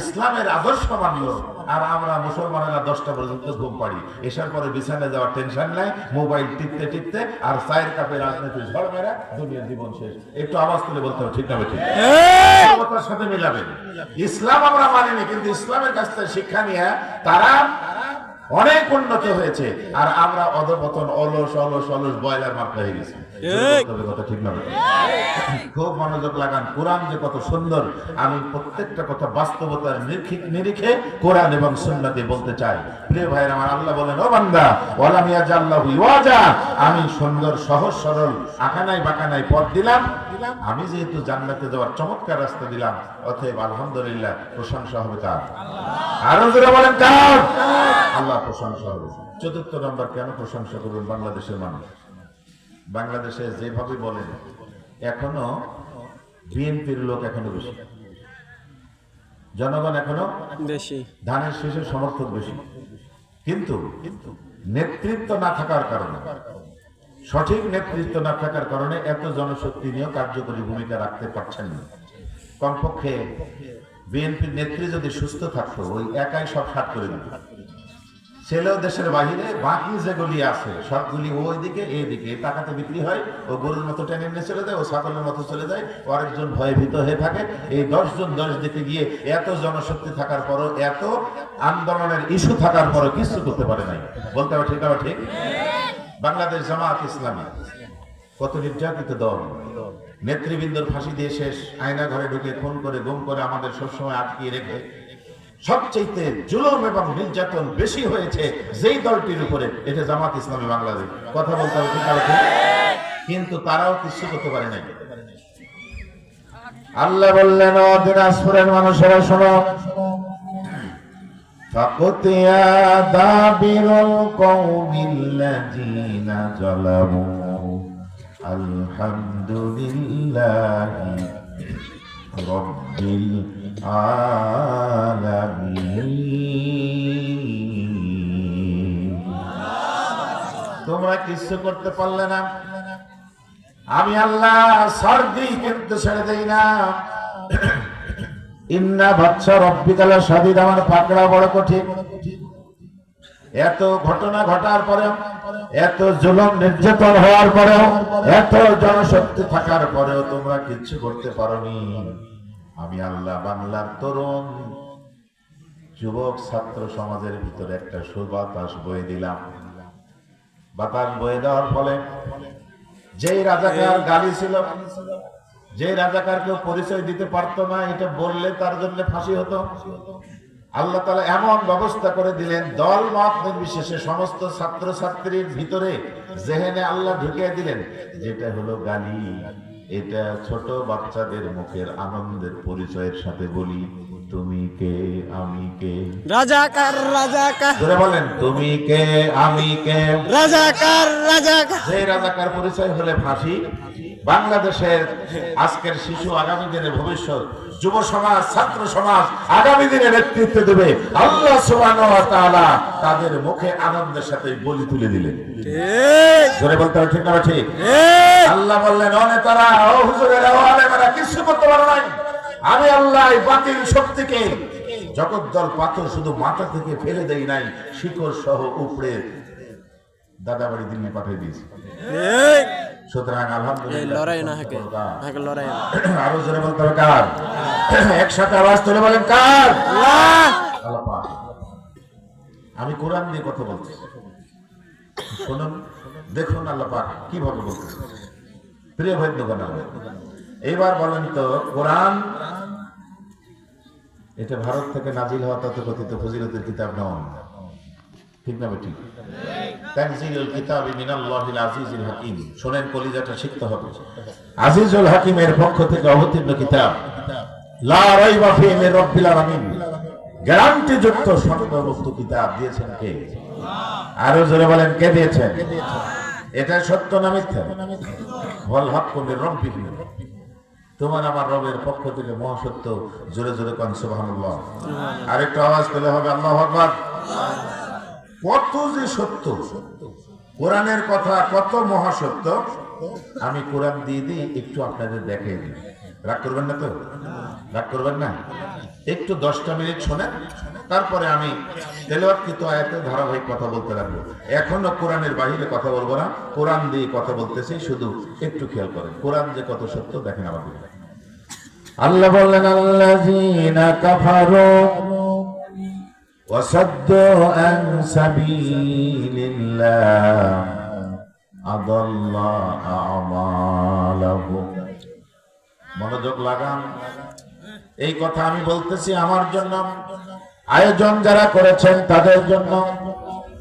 ইসলামের আদর্শ মানলো, আর আমরা মুসলমানেরা 10টা পর্যন্ত ঘুম পাড়ি, এসার পরে বিছানায় যাওয়ার টেনশন নাই, মোবাইল টিপতে টিপতে আর চায়ের কাপে রাজনীতি ঝড় মেরা, দুনিয়ার জীবন শেষ। একটু আওয়াজ তুলে বলতে হবে, ঠিক না ঠিক? কথার সাথে মিলাবেন। ইসলাম আমরা মানিনি, কিন্তু ইসলামের কাছ থেকে শিক্ষা নিয়ে তারা অনেক উন্নত হয়েছে, আর আমরা অধপতন, অলস অলস অলস বয়লার মাত্রা হয়ে গেছি। কথা ঠিক না? খুব মনোযোগ লাগান, কোরআন যে কত সুন্দর, আমি প্রত্যেকটা কথা বাস্তবতার নিরিখে কোরআন এবং সুন্নাতে বলতে চাই। প্রিয় ভাইরা আমার, আল্লাহ বলেন ও বান্দা, ওয়ালাম ইয়াজাল্লাহু ইওয়াজা, আমি সুন্দর সহজ সরল আঁকা নাই বাঁকা নাই পথ দিলাম। আমি যেহেতু জান্নাতে যাওয়ার চমৎকার রাস্তা দিলাম, অতএব আলহামদুলিল্লাহ প্রশংসা হবে কার? আরো জোরে বলেন কার? আল্লাহ প্রশংসা হবে। ৪র্থ নম্বর, কেন প্রশংসা করবেন বাংলাদেশের মানুষ? বাংলাদেশে যেভাবে বলেন, এখনো বিএনপির লোক এখনো বেশি, জনগণ এখনো বেশি, ধানের শীষের সমর্থক বেশি, কিন্তু নেতৃত্ব না থাকার কারণে সঠিক নেতৃত্ব না থাকার কারণে এত জনশক্তি নিয়েও কার্যকরী ভূমিকা রাখতে পারছেন না। কমপক্ষে বিএনপির নেত্রী যদি সুস্থ থাকতো, ওই একাই সব সাত করে দিত। ছেলেও দেশের বাহিরে, বাকি যেগুলি আছে সবগুলি ওইদিকে এইদিকে টাকাতে বিক্রি হয়। ও গরুর মতো টেনে নিয়ে চলে যায়, ও ছাগলের মতো চলে যায়, ও আরেকজন ভয়ে ভীত হয়ে থাকে। এই 10 জন 10 দিকে গিয়ে এত জনশক্তি থাকার পরও, এত আন্দোলনের ইস্যু থাকার পরও কিছু করতে পারে নাই। বলতে হবে ঠিক হবে ঠিক। বাংলাদেশ জামাত ইসলামী কত নির্যাতিত দল, নেতৃবৃন্দর ফাঁসি দিয়ে শেষ, আয়না ঘরে ঢুকে খুন করে গুম করে আমাদের সবসময় আটকিয়ে রেখে সবচেয়ে জুলুম এবং নির্যাতন বেশি হয়েছে যেই দলটির উপরে, এটা জামাত ইসলামী বাংলাদেশ। কথা বলতে হবে ঠিক আছে, কিন্তু তারাও কিছু করতে পারে নাই। আল্লাহ বললেন, ও দিনাজপুরের মানুষেরা শোনো, ফাকুতিয়া দাবিরুল কওমিল্লাযিনা যালামু আলহামদুলিল্লাহি রাব্বিল আলামিন। তোমরা কিছু করতে পারলে না, আমি আল্লাহ সর্দি কিন্তু ছেড়ে দেই না। ইন্না বাচ্চা রব্বিকাল শাদীদ, আমার পাকড়া বড় কঠিন। এত ঘটনা ঘটার পরেও, এত জুলুম নির্যাতন হওয়ার পরেও, এত জনশক্তি থাকার পরেও তোমরা কিছু করতে পারোনি। আমি আল্লাহ বাংলার তরুণ যুবক ছাত্র সমাজের ভিতরে একটা সুবাতাস বয়ে দিলাম। বাতাস বয়ে দেওয়ার ফলে যেই রাজাকার গালি ছিল, যে রাজাকার কেউ পরিচয় দিতে পারতো না, এটা বললে তার জন্য ফাঁসি হতো, আল্লাহ তাআলা এমন ব্যবস্থা করে দিলেন, দল মত নির্বিশেষে সমস্ত ছাত্র ছাত্রীর ভিতরে জেহেনে আল্লাহ ঢুকিয়ে দিলেন, যেটা হলো গালি, এটা ছোট বাচ্চাদের মুখের আনন্দের পরিচয়ের সাথে বলি, তুমি কে আমি কে, রাজাকার রাজাকার, ধরে বলেন তুমি কে আমি কে, রাজাকার রাজাকার। সেই রাজাকার পরিচয় হলে ফাঁসি। বাংলাদেশের আজকের শিশু আগামী দিনের ভবিষ্যৎ, যুব সমাজ, ছাত্র সমাজ আগামী দিনে নেতৃত্ব দেবে। আল্লাহ সুবহানাহু ওয়া তাআলা তাদের মুখে আনন্দের সাথে বলি তুলে দিলেন। ঠিক জোরে বলতে হবে ঠিক না ঠিক? ঠিক। আল্লাহ বললেন, ও নেতারা, ও হুজুরেরা, ও আলেমেরা, কিছু করতে পারো নাই। আমি আল্লাহ এই বাতিল শক্তিকে, জগদ্দল পাথর শুধু মাথা থেকে ফেলে দেই নাই, শিকড় সহ উপড়ে দাদাবাড়ি দিল্লি পাঠিয়ে দিয়েছি। ঠিক। সুতরাং এই আলহামদুলিল্লাহ। লড়াই না হাকে, হাকে লড়াই না। আরো জোরে বলতে হবে কার? একসাথে আওয়াজ তুলে বলেন কার? আল্লাহ। আল্লাহ পাক। আমি কোরআন দিয়ে কথা বলছি, শুনুন, দেখুন আল্লাহ পাক কিভাবে বলতেছে। প্রিয় ভাই দোকান, এইবার বলেন তো, কোরআন এটা ভারত থেকে নাজিল হওয়া তথাকথিত ফজিলতের কিতাব নয়, ঠিক না ঠিক? তানজিলুল কিতাবি মিনাল্লাহিল আজিজিল হাকিম। শোনেন, কলিজাটা শিখতে হবে। আজিজুল হাকিমের পক্ষ থেকে অবতীর্ণ কিতাব, লা রাইবা ফিহি মির রাব্বিল আলামিন, গ্যারান্টি যুক্ত সত্যমুক্ত কিতাব দিয়েছেন কে? আরো জোরে বলেন, কে দিয়েছেন? এটা সত্য না মিথ্যা? ওয়াল হাক্কু মির রাব্বিহি, তোমার আমার রবের পক্ষ থেকে মহাসত্য। জোরে জোরে কোন সুবহানাল্লাহ। আরেকটু আওয়াজ পেলে হবে আল্লাহু আকবার। কত যে সত্য কোরআনের কথা, কত মহাসত্য। আমি কোরআন দিয়ে দিই, একটু আপনাদের দেখাই দিই। রাগ করবেন না তো? রাগ করবেন না? একটু 10টা মিনিট শোনেন, তারপরে আমি তেলাওয়াতকৃত আয়াতের ধারাবাহিক কথা বলতে লাগবো। এখনো কোরআনের বাইরে কথা বলবো না, কোরআন দিয়ে কথা বলতেছি, শুধু একটু খেয়াল করেন কোরআন যে কত সত্য দেখেন আমাদের। আল্লাহ বললেন, আল্লাযীনা কাফারু ওয়াসাদ্দু আন সাবিলিল্লাহ আদাল্লা আমালাহুম। মনোযোগ লাগান, এই কথা আমি বলতেছি আমার জন্য, আয়োজন যারা করেছেন তাদের জন্য,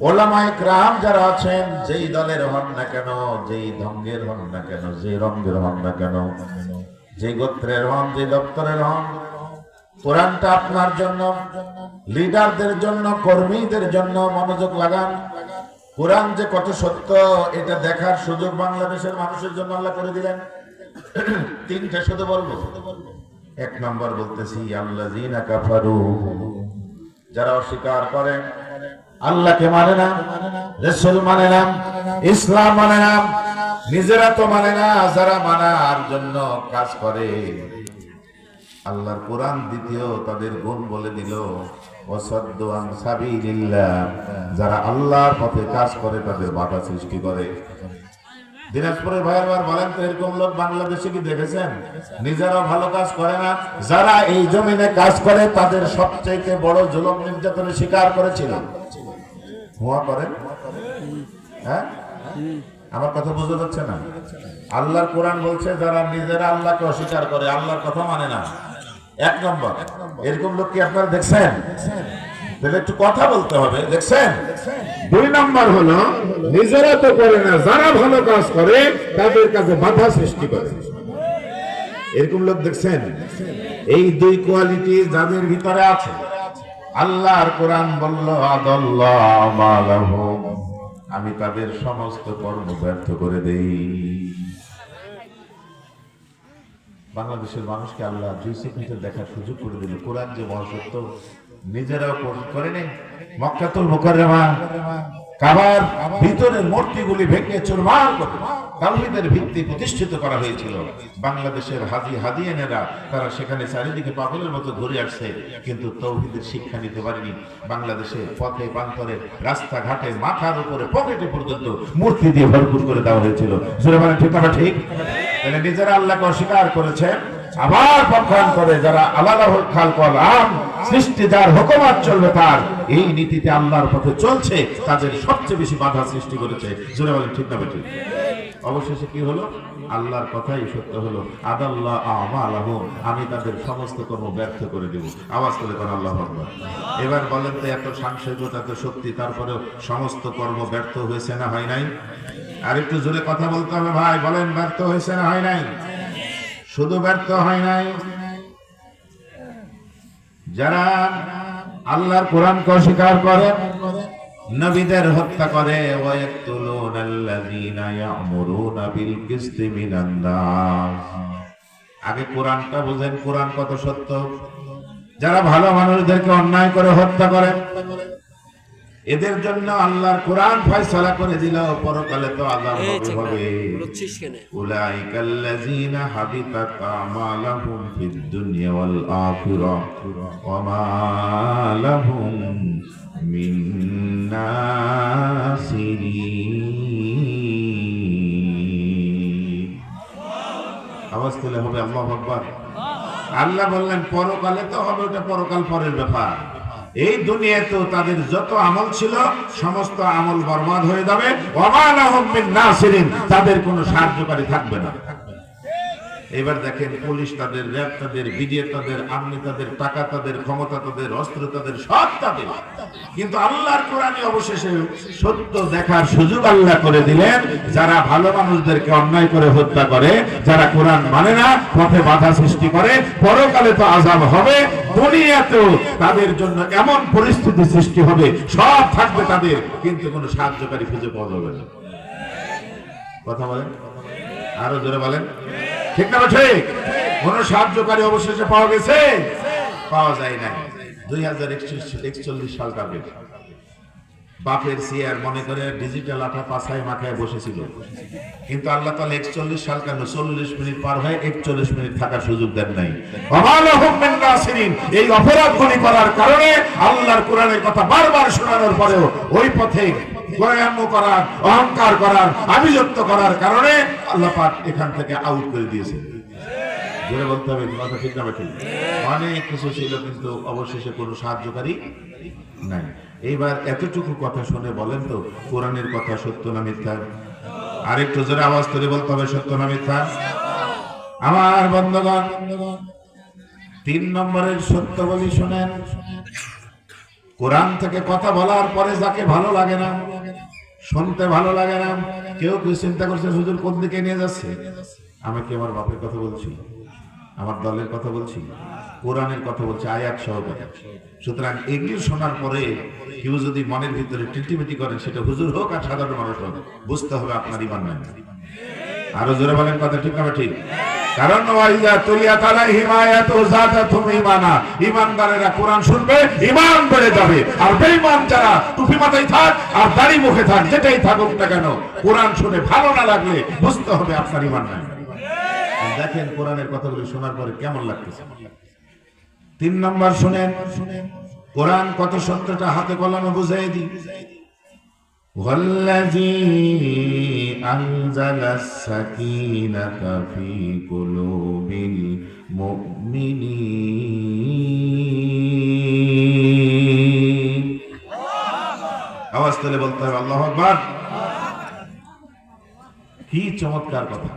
ওলামায়ে কেরাম যারা আছেন, যেই দলের হন না কেন, যেই ঢঙ্গের হন না কেন, যে রঙের হন না কেন, যে গোত্রের হন, যে দপ্তরের হন, কোরআনটা আপনার জন্য, লিডারদের জন্য, কর্মীদের জন্য। মনোযোগ লাগান, কোরআন যে কত সত্য এটা দেখার সুযোগ বাংলাদেশের মানুষের জন্য আল্লাহ করে দিলেন। 3টে শুধু বলবো। 1 নম্বর বলতেছি, আল্লাযীনা কাফারু, যারা অস্বীকার করে, আল্লাহকে মানে না, রাসূল মানে না, ইসলাম মানে না, নিজেরা তো মানে না, যারা মানার জন্য কাজ করে। আল্লাহর কোরআন দ্বিতীয় তাদের গুণ বলে দিল, ওয়াসাদ্দু আন সাবিলিল্লাহ, যারা আল্লাহর পথে কাজ করে তাদের বাধা সৃষ্টি করে। দিনাজপুরের ভাইয়ের বলেন তো, এরকম লোক বাংলাদেশে কি দেখেছেন? নিজেরাও ভালো কাজ করে না, যারা এই জমিনে কাজ করে তাদের সবচেয়ে বড় জুলুম নির্যাতনের শিকার করেছিল। হুয়া করেন? হ্যাঁ, আমার কথা বুঝতে পারছে না? আল্লাহর কোরআন বলছে যারা নিজেরা আল্লাহকে অস্বীকার করে, আল্লাহর কথা মানে না, 1 নম্বর। এরকম লোক কি আপনারা দেখছেন? তাহলে একটু কথা বলতে হবে, দেখছেন? 2 নম্বর হলো নিজেরা তো করে না, যারা ভালো কাজ করে তাদের কাছে বাধা সৃষ্টি করে। এরকম লোক দেখছেন? এই 2 কোয়ালিটি যাদের ভিতরে আছে, আল্লাহর কোরআন বলল আদাল্লাহ মালাহুম, আমি তাদের সমস্ত কর্ম ব্যর্থ করে দেই। বাংলাদেশের মানুষকে আল্লাহ 2 সেকেন্ডের দেখার সুযোগ করে দিল। কোরআন যে মহাসত্য নিজেরাও করে নেই। মক্কাতুল মুকাররমা কাবার ভিতরের মূর্তিগুলি ভেঙে চুরমার করে তাওহীদের ভিত্তি প্রতিষ্ঠিত করা হয়েছিল। বাংলাদেশের হাজি হাদিয়ানেরা তারা সেখানে চারিদিকে পাগলের মতো ঘুরে আসছে, কিন্তু তাওহীদের শিক্ষা নিতে পারেনি। বাংলাদেশে পথে প্রান্তরে রাস্তাঘাটে মাথার উপরে পকেটে পর্যন্ত মূর্তি দিয়ে ভরপুর করে দেওয়া হয়েছিল। জোরে বলেন ঠিক না ঠিক? তাহলে নিজেরা আল্লাহকে অস্বীকার করেছে, আবার পক্ষান করে যারা আলাদা খাল কলাম সৃষ্টি যার হুকুমাত চলবে তার, এই নীতিতে আল্লাহর পথে চলছে, তাদের সবচেয়ে বেশি বাধা সৃষ্টি করেছে। জোরে বলেন ঠিক না ঠিক? অবশেষে কি হলো? আল্লাহর কথাই সত্য হলো, আদাল্লাহ আমালাহুম, আমি তাদের সমস্ত কর্ম ব্যর্থ করে দেব। আওয়াজ করে কোন আল্লাহু আকবার। এবার বলেন তো, এত সাংসারিকতা, এত শক্তি, তারপরেও সমস্ত কর্ম ব্যর্থ হয়েছে না হয় নাই? আর একটু জোরে কথা বলতে হবে ভাই, বলেন ব্যর্থ হয়েছে না হয় নাই? শুধু ব্যর্থ হয় নাই, যারা আল্লাহর কোরআনকে অস্বীকার করে, নবীদের হত্যা করে, ওয়ায়াকতুলুনাল্লাযীনা ইয়া'মুরুনা বিল কিসতি মিনান নাস। আগে কোরআনটা বুঝেন, কোরআন কত সত্য। যারা ভালো মানুষদেরকে অন্যায় করে হত্যা করে, এদের জন্য আল্লাহর কোরআন ফয়সালা করে দিল, পরকালে তো আযাব হবে। উলাইকাল্লাযীনা হাবিতাত আমালুহুম ফিদ দুনিয়া ওয়াল আখিরাহ ওয়া মা লাহুম মিন নাসিরিন। আওয়াজ তুলে হবে আল্লাহু আকবার। আল্লাহ বললেন পরকালে তো হবে, ওটা পরকাল পরের ব্যাপার। এই দুনিয়াতেও তাদের যত আমল ছিল সমস্ত আমল বরবাদ হয়ে যাবে, ওয়া মা লাহুম মিন নাসিরিন, তাদের কোনো সাহায্যকারী থাকবে না। এবার দেখেন, পুলিশ তাদের, র্যাব তাদের, বিডিএ তাদের, আর্মি তাদের, টাকা তাদের, ক্ষমতা তাদের, অস্ত্র তাদের, সব তাদের, কিন্তু আল্লাহর কোরআনে অবশেষে সত্য দেখার সুযোগ আল্লাহ করে দিলেন। যারা ভালো মানুষদেরকে অন্যায় করে হত্যা করে, যারা কোরআন মানে না, পথে বাধা সৃষ্টি করে, পরকালে তো আযাব হবে, দুনিয়াতেও তাদের জন্য এমন পরিস্থিতি সৃষ্টি হবে, সব থাকবে তাদের, কিন্তু কোনো সাহায্যকারী খুঁজে পাওয়া যাবে না। কথা বলেন, আরো জোরে বলেন ঠিক না ঠিক? কোন সাহায্যকারী অবশেষে পাওয়া গেছে? পাওয়া যায় না। 2041 সাল কাবে বাপের সিয়ার মনে করে ডিজিটাল আঠা পাছায় মাথায় বসেছিল, কিন্তু আল্লাহ তাআলা 41 সাল কেন 40 মিনিট পার হয় 41 মিনিট থাকার সুযোগ দেন নাই। এই অপরাধগুলি করার কারণে আল্লাহর কোরআনের কথা বারবার শোনানোর পরেও ওই পথে গোয়াম্য করার, অহংকার করার, আভিজাত্য করার কারণে আল্লাহ পাক এখান থেকে আউট করে দিয়েছেন। জোরে বলতে হবে, কথা ঠিক না ঠিক? অনেক কিছু ছিল, কিন্তু অবশেষে কোনো সাহায্যকারী নাই। এইবার এতটুকু কথা শুনে বলেন তো, কোরআনের কথা সত্য না মিথ্যা? আরেকটু জোরে আওয়াজ করে বলতে হবে, সত্য না মিথ্যা? আমার বন্ধুগণ, 3 নম্বরের সত্য বলি শুনেন। কোরআন থেকে কথা বলার পরে যাকে ভালো লাগে না, শুনতে ভালো লাগে না, কেউ কেউ চিন্তা করছে হুজুর কোন দিকে নিয়ে যাচ্ছে। আমি কি আমার বাপের কথা বলছি, আমার দলের কথা বলছি, কোরআনের কথা বলছি, আয়াত সহকারে। সুতরাং এগুলি শোনার পরে কেউ যদি মনের ভিতরে টিটিমিটি করেন, সেটা হুজুর হোক আর সাধারণ মানুষ হোক, বুঝতে হবে আপনার ঈমান নাই। আরো জোরে বলেন কথা ঠিক না ঠিক? কারণ ওয়াইজা তুলিয়াত আলাইহিম আয়াতু যাদাতুহুম ঈমানা, ঈমানদারেরা কোরআন শুনবে ঈমান বেড়ে যাবে। আর বেঈমান যারা টুপি মাথায় থাক আর দাড়ি মুখে থাক, যেটাই থাকুক না কেন, কোরআন শুনে ভালো না লাগলে বুঝতে হবে আপনার ঈমান নাই। দেখেন কোরআনের কথাগুলো শোনার পরে কেমন লাগতেছে। 3 নম্বর শুনেন, কোরআন কত সত্যটা হাতে কলমে বুঝাই দিই। ওয়াল্লাযী আনজালাস সাকিনাতা ফী কুলুবিল মুমিনিন। আওয়াজ তুলে বলতে হবে আল্লাহু আকবার। কি চমৎকার কথা!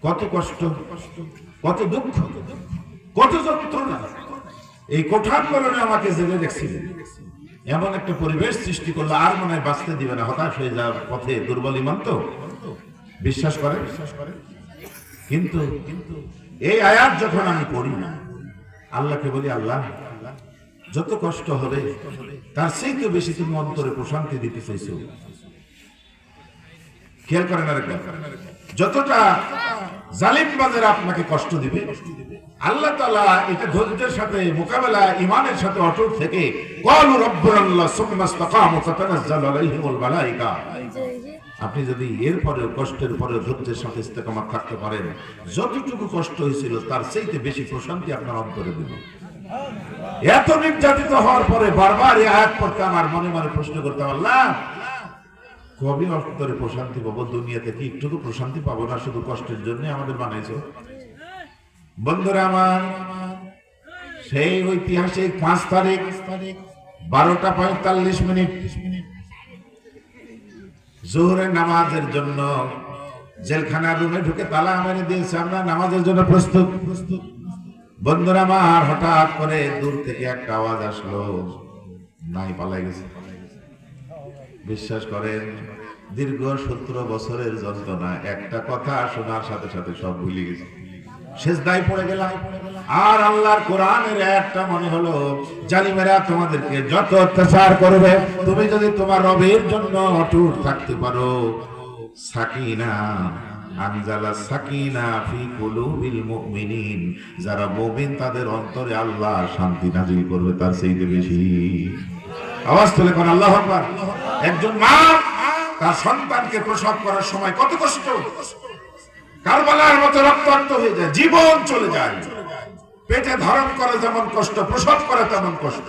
কত কষ্ট, কত দুঃখ, কত যন্ত্রণা এই কোঠাঙ্গনে আমাকে জেলে রেখেছিলেন। এমন একটা পরিবেশ সৃষ্টি করলো, আর মনে হয় বাঁচতে দিবে না, হতাশ হয়ে যাওয়ার পথে। দুর্বল ঈমান তো বিশ্বাস করে। কিন্তু এই আয়াত যখন আমি পড়ি, আল্লাহকে বলি, আল্লাহ যত কষ্ট হবে তার চেয়ে বেশি তুমি অন্তরে প্রশান্তি দিতে চাইছো। খেয়াল করেন আরেকবার, যতটা জালিমবাজেরা আপনাকে কষ্ট দিবে, আল্লাহ তাআলা এটা ধৈর্যের সাথে মোকাবেলা, ঈমানের সাথে অটুট থেকে ক্বালু রাব্বুনাল্লাহ সুম্মা ইসতাকামু ফাতানাজ্জালু আলাইহিমুল মালায়েকা। আপনি যদি এরপরে কষ্টের পরে ধৈর্যের সাথে ইস্তেকামত থাকতে পারেন, যতটুকু কষ্ট হয়েছিল তার চাইতে বেশি প্রশান্তি আপনার অন্তরে দিবে। এত নির্যাতিত হওয়ার পরে বারবার এই আয়াত পড়তে আমার মনে মনে প্রশ্ন করতে, আল্লাহ কবে অন্তরে প্রশান্তি পাবো? দুনিয়াতে কি একটু প্রশান্তি পাবো না? শুধু কষ্টের জন্য আমাদের বানাইছো। বন্ধুরা আমার, সেই ঐতিহাসিক 5 তারিখ 12:45 জোহরের নামাজের জন্য জেলখানার রুমে ঢুকে তালা মেরে দিয়েছে, আমরা নামাজের জন্য প্রস্তুত। বন্ধুরা আমার, হঠাৎ করে দূর থেকে একটা আওয়াজ আসলো, নাই পালাই গেছে। বিশ্বাস করেন, দীর্ঘ 17 বছরের যন্ত্রণা, একটা কথা শোনার সাথে সাথে সব ভুলে গেছে। সিজদায় পড়ে গেলাম, আর আল্লাহর কোরআনের একটা মনে হলো, জালিমেরা তোমাদেরকে যত অত্যাচার করবে, তুমি যদি তোমার রবের জন্য অটুট থাকতে পারো, সাকিনা আনজালা সাকিনা ফি কুলুবিল মুমিনিন, যারা মুমিন তাদের অন্তরে আল্লাহ শান্তি নাজিল করবে তার চাইতে বেশি। আওয়াজ তুলে কোন আল্লাহু আকবার। একজন মা তার সন্তানকে প্রসব করার সময় কত কষ্ট, কারবালার মতো রক্তাক্ত হয়ে যায়, জীবন চলে যায়। পেটে ধারণ করা যেমন কষ্ট, প্রসব করা তেমন কষ্ট।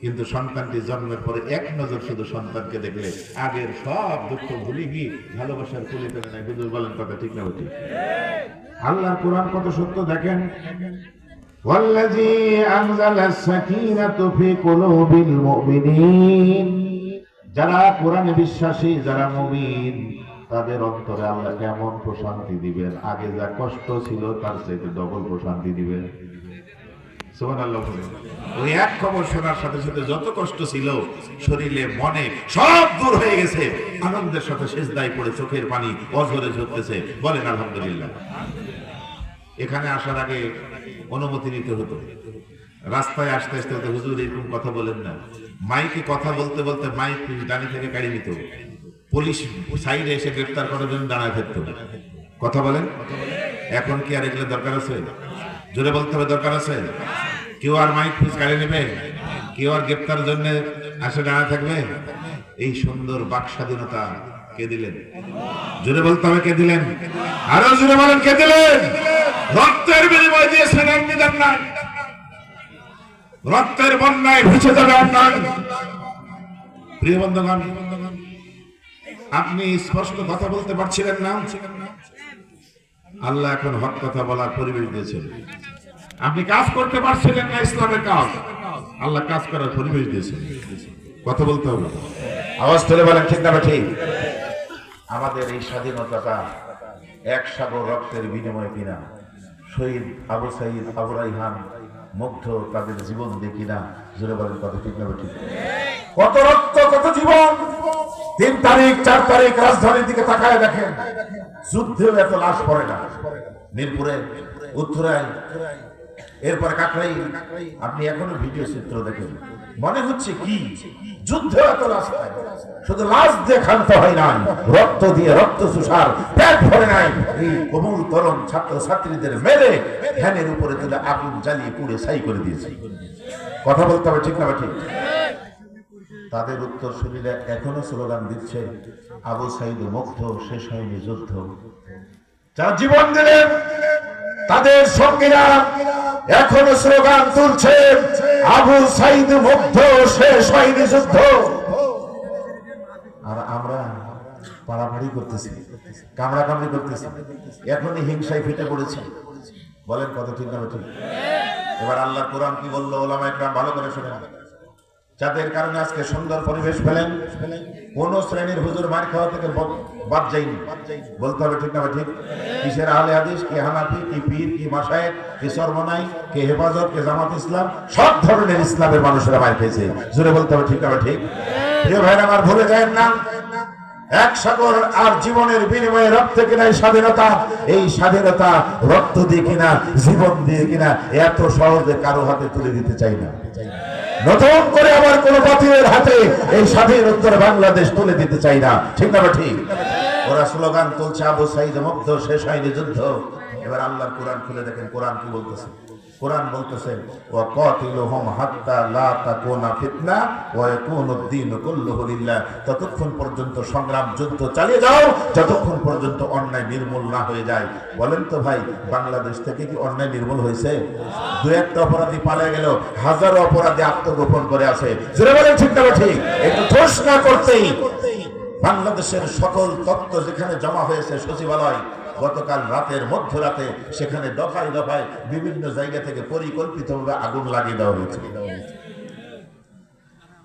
কিন্তু সন্তানটি জন্মের পরে এক নজর শুধু সন্তানকে দেখলে আগের সব দুঃখ ভুলে গিয়ে ভালোবাসার কুলে টেনে নেয়। হুজুর বলেন কথা ঠিক না ঠিক? আল্লাহর কোরআন কত সত্য দেখেন। ওয়াল্লাযী আনজালাস সাকিনাতা ফি কুলুবিল মুমিনিন, যারা কোরআনে বিশ্বাসী, যারা মুমিন, তাদের অন্তরে আল্লাহ কেমন প্রশান্তি দিবেন, আগে যা কষ্ট ছিল তার চাইতে ডবল প্রশান্তি দিবেন। সুবহানাল্লাহ। ওই এক খবর শোনার সাথে সাথে যত কষ্ট ছিল শরীরে মনে সব দূর হয়ে গেছে। আনন্দের সাথে সিজদায় পড়ে চোখের পানি অঝরে ঝরতেছে। বলেন আলহামদুলিল্লাহ। এখানে আসার আগে অনুমতি নিতে হতো, রাস্তায় আসতে আসতে হতো, হুজুর এরকম কথা বলেন না। মাইকে কথা বলতে বলতে মাইক ডানি থেকে কাড়ি নিত, পুলিশ সাইডে এসে গ্রেফতার করার জন্য দাঁড়ায় থাকতো। কথা বলেন, এখন কি আর এগুলো দরকার আছে? জোরে বলতে হবে, দরকার আছে? কেউ আর মাইক পুলিশ কাড়ি নেবে? কেউ আর গ্রেফতারের জন্য আসে দাঁড়ায় থাকবে? এই সুন্দর বাক স্বাধীনতা কে দিলেন? জোরে বলতে হবে, কে দিলেন? আরো জোরে বলেন, কে দিলেন? রক্তের বিনিময় দিয়েছেন, এমনি দেন নাই। রক্তের বন্যায় ভেসে যাবে অন্যায়। প্রিয় বন্ধুগণ, আপনি স্পষ্ট কথা বলতে পারছিলেন না, আল্লাহ এখন হক কথা বলার পরিবেশ দিয়েছেন। আপনি কাজ করতে পারছিলেন না ইসলামের কাজ, আল্লাহ কাজ করার পরিবেশ দিয়েছেন। কথা বলতে হবে, আওয়াজ তুলে বলেন ঠিক না ঠিক? আমাদের এই স্বাধীনতাটা এক সাগর রক্তের বিনিময়ে কিনা, শহীদ আবু সাঈদ, আবু রাইহান মুগ্ধ তাদের জীবন দিয়ে কিনা। জোরে বলেন কথা ঠিক না ঠিক? কত রক্ত, কত জীবন। 3 তারিখ 4 তারিখ রাজধানীর দিকে তাকায় দেখেন, যুদ্ধেও এত লাশ পড়ে না। মিরপুরে, উত্তরায়, এরপরে কাকরাই আপনি এখনো ভিডিও চিত্র দেখেন, মনে হচ্ছে কি যুদ্ধ এত রাস্তায়, শুধু লাশ দিয়ে ক্ষান্ত হয় নাই, রক্ত দিয়ে রক্ত সুষার পেট ভরে নাই। এই কোমল তরুণ ছাত্র ছাত্রীদের মেরে ফ্যানের উপরে তুলে আগুন জ্বালিয়ে পুড়ে ছাই করে দিয়েছে। কথা বলতে হবে, ঠিক না ঠিক? তাদের উত্তরসূরিরা এখনো স্লোগান দিচ্ছে, আবু সাইদ মুগ্ধ, শেষ হয়নি যুদ্ধ। যারা জীবন দিলেন তাদের সঙ্গীরা এখনো স্লোগান তুলছে, আবু সাইদ মুগ্ধ, শেষ হয়নি যুদ্ধ। আর আমরা পাড়াপাড়ি করতেছি, কামড়াকামড়ি করতেছি, এখনই হিংসায় ফেটে পড়েছি। বলেন কত ঠিক না ঠিক? এবার আল্লাহ কোরআন কি বললো ওলামা একরাম ভালো করে শুনেন। যাদের কারণে আজকে সুন্দর পরিবেশ পেলেন, কোন শ্রেণীর হুজুর মার খাওয়া থেকে বাদ যায়নি। বলতে হবে ঠিক না ঠিক? কিসের আহলে হাদিস, কি হানাফি, কি পীর, কি মাশায়েখ, কি সরমনাই, কি হেফাজত, কি জামাত ইসলাম, সব ধরনের ইসলামের মানুষেরা মার খেয়েছে। জোরে বলতে হবে ঠিক না ঠিক? প্রিয় ভাইরা আমার, ভুলে যায় না, এক সাগর আর জীবনের বিনিময়ে রক্ত কিনা স্বাধীনতা। এই স্বাধীনতা রক্ত দিয়ে কিনা, জীবন দিয়ে কিনা, এত সহজে কারো হাতে তুলে দিতে চাই না। নতুন করে আবার কোন বাতিলের হাতে এই স্বাধীন উত্তর বাংলাদেশ তুলে দিতে চাই না, ঠিক না ঠিক? ওরা স্লোগান তুলছে, আবু সাইদ মুগ্ধ, শেষ হয়নি যুদ্ধ। এবার আল্লাহর কোরআন খুলে দেখেন, কোরআন কি বলতেছে? কোরআন বলতেছে, ওয়া কাতিলুহুম হাত্তা লা তাকুনা ফিতনা ওয়া ইয়াকুনুদ দীনু কুল্লুহু লিল্লাহ। ততক্ষণ পর্যন্ত সংগ্রাম, যুদ্ধ চালিয়ে যাও যতক্ষণ পর্যন্ত অন্যায় নির্মূল না হয়ে যায়। বলেন তো ভাই, বাংলাদেশ থেকে কি অন্যায় নির্মূল হয়েছে? দু একটা অপরাধী পালিয়ে গেল, হাজারো অপরাধী আত্মগোপন করে আছে। জোরে বলেন ঠিক না ঠিক? একটু ঠোস না করতেই বাংলাদেশের সকল তথ্য যেখানে জমা হয়েছে সচিবালয়, গতকাল রাতের মধ্যরাতে সেখানে দফায় দফায় বিভিন্ন জায়গা থেকে পরিকল্পিতভাবে আগুন লাগিয়ে দেওয়া হয়েছে।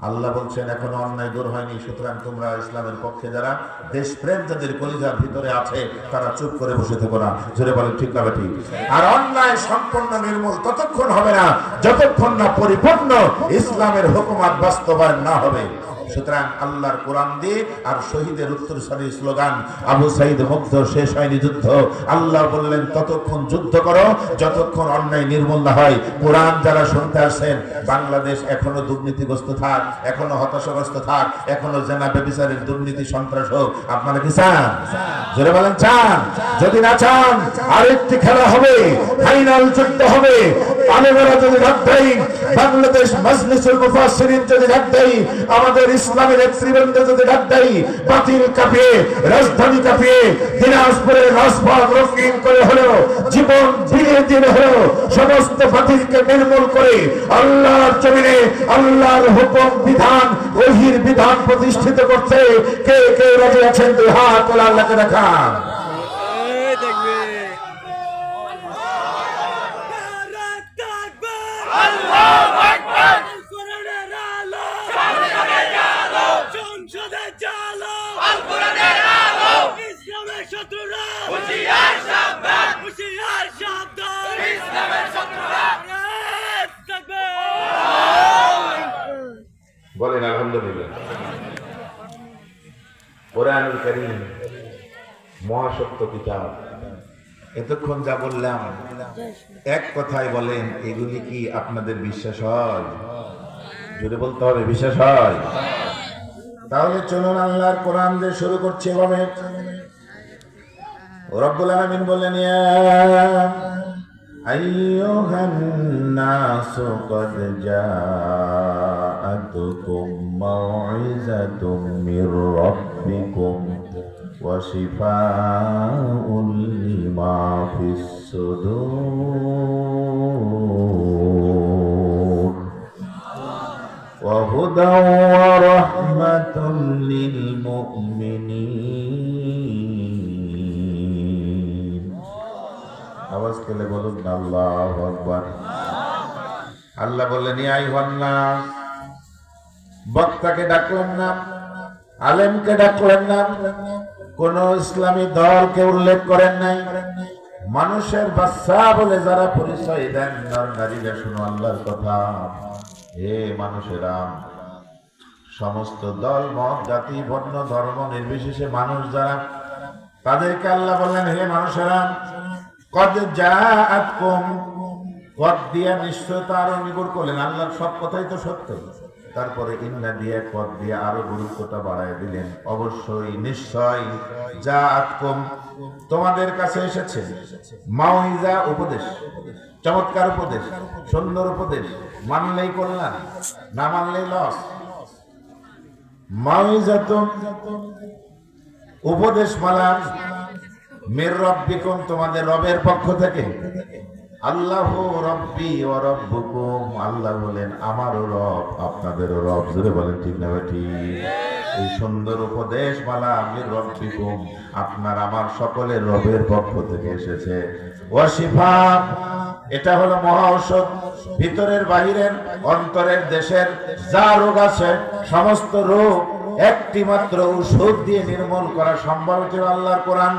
আল্লাহ বলছেন এখনো অন্যায় দূর হয়নি, সুতরাং তোমরা ইসলামের পক্ষে যারা দেশপ্রেম যাদের কলিজার ভিতরে আছে তারা চুপ করে বসে থেকো না। জোরে বলেন ঠিক না ঠিক? আর অন্যায় সম্পূর্ণ নির্মূল ততক্ষণ হবে না যতক্ষণ না পরিপূর্ণ ইসলামের হুকুমাত বাস্তবায়ন না হবে। সুতরাং আল্লাহর কোরআন দিয়ে আর শহীদের উত্তরসূরি স্লোগান, আবু সাইদ মুগ্ধ, শেষ হয়নি যুদ্ধ। আল্লাহ বললেন ততক্ষণ যুদ্ধ করো যতক্ষণ অন্যায় নির্মূল না হয়। কোরআন যারা শুনতে আসেন, বাংলাদেশ এখনো দুর্নীতিগ্রস্ত থাক, এখনো হতাশাগ্রস্ত থাক, এখনো জেনা ব্যভিচারের দুর্নীতি সন্ত্রাস হোক, আপনারা কি চান? জোরে বলেন চান? যদি না চান, আরেকটি খেলা হবে, ফাইনাল যুদ্ধ হবে। আলেমেরা যদি ডাক দেয়, বাংলাদেশ মাজলিসুল মুফাসসিরিন যদি ডাক দেয়, আমাদের ইসলামী নেতৃবৃন্দ যদি ডাক দেয়, বাতিল কাঁপিয়ে, রাজধানী কাঁপিয়ে, দিনাজপুরের রাজপথ রঙিন করে হলেও, জীবন বিলিয়ে দিয়ে হলেও সমস্ত বাতিলকে নির্মূল করে আল্লাহর জমিনে আল্লাহর হুকুম, বিধান, ওহির বিধান প্রতিষ্ঠিত করতে কে কে রাজি আছেন? দুই হাত তোলা, আল্লাহকে দেখান। বলেন আলহামদুলিল্লাহ। কোরআনুল কারীম মহাসত্য কিতাব। এতক্ষণ যা বললাম এক কথায় বলেন, এগুলি কি আপনাদের বিশ্বাস হয়? জোরে বলতে হবে, বিশ্বাস হয়? তাহলে চলুন আল্লাহর কোরআন দিয়ে শুরু করছি এভাবে। রব্বুল আলামিন বললেন, ইয়া আইয়ুহান নাসু ক্বাদ জাআতুকুম মাউইযাতুম মির রাব্বিকুম ওয়া শিফাউন লিমা ফিস সুদূর ওয়া হুদাও ওয়া রাহমাতুল লিল মুমিনিন। আওয়াজ করে বলুন আল্লাহু আকবার। আল্লাহ বললেন, ইয়া আইয়ুহান নাস, বক্তাকে ডাকলেন না, আলেমকে ডাকলেন না, কোন ইসলামী দলকে উল্লেখ করেন নাই। মানুষের বাচ্চা বলে যারা পরিচয় দেন, নর নারীরা শুনো আল্লাহর কথা। হে মানুষেরা, সমস্ত দল, মত, জাতি, বর্ণ, ধর্ম নির্বিশেষে মানুষ যারা, তাদেরকে আল্লাহ বললেন, হে মানুষেরা, কদ জাআতকুম, পথ দিয়া নিশ্চয়তা আরো নিকট করলেন, আল্লাহর সব কথাই তো সত্য। তারপরে ইন্না দিয়ে পথ দিয়ে আরো গুরুত্বটা বাড়ায় দিলেন, অবশ্যই নিশ্চয় যা আতকুম তোমাদের কাছে এসেছে মাউইজা উপদেশ, চমৎকার উপদেশ, সুন্দর উপদেশ, মানলেই কল্যাণ, না মানলেই লস। মাউইজাতুন উপদেশ মালা মির রাব্বিকুম তোমাদের রবের পক্ষ থেকে। আল্লাহু রাব্বি ওয়া রাব্বুকুম আল্লাহ বলেন আমারও রব আপনাদেরও রব। জোরে বলেন ঠিক না ঠিক? এই সুন্দর উপদেশ মালা মির রাব্বিকুম আপনার আমার সকলের রবের পক্ষ থেকে এসেছে। ওয়া শিফা এটা হলো মহা ঔষধ, ভিতরের বাহিরের অন্তরের দেশের যা রোগ আছে সমস্ত রোগ একটি মাত্র ঔষধ দিয়ে নির্মূল করা সম্ভব। এটি আল্লাহর কোরআন।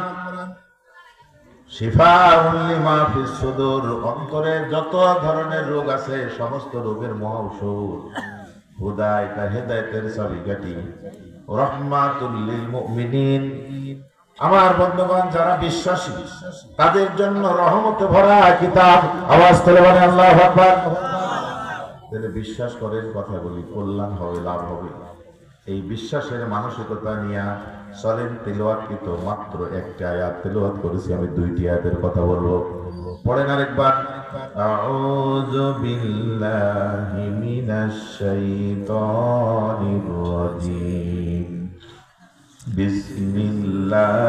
শিফাউল লিমা ফিস সুদুর অন্তরের যত ধরনের রোগ আছে সমস্ত রোগের মহা ঔষধ। হুদায়তা হেদায়েতের চাবিকাঠি, রাহমাতুল লিল মুমিনিন আমার বন্ধুগণ যারা বিশ্বাসী তাদের জন্য রহমতে ভরা কিতাব। আওয়াজ তুলে বলেন আল্লাহু আকবার। যারা বিশ্বাস করেন কথাগুলি কল্যাণ হবে, লাভ হবে, এই বিশ্বাসের মানসিকতা নিয়ে চলেন। তেলাওয়াতকৃত মাত্র একটা আয়াত তেলাওয়াত করেছি, আমি দুইটি আয়াতের কথা বলবো। পড়েন আরেকবার। আউযু বিল্লাহি মিনাশ শাইতানির রাজীম বিসমিল্লাহির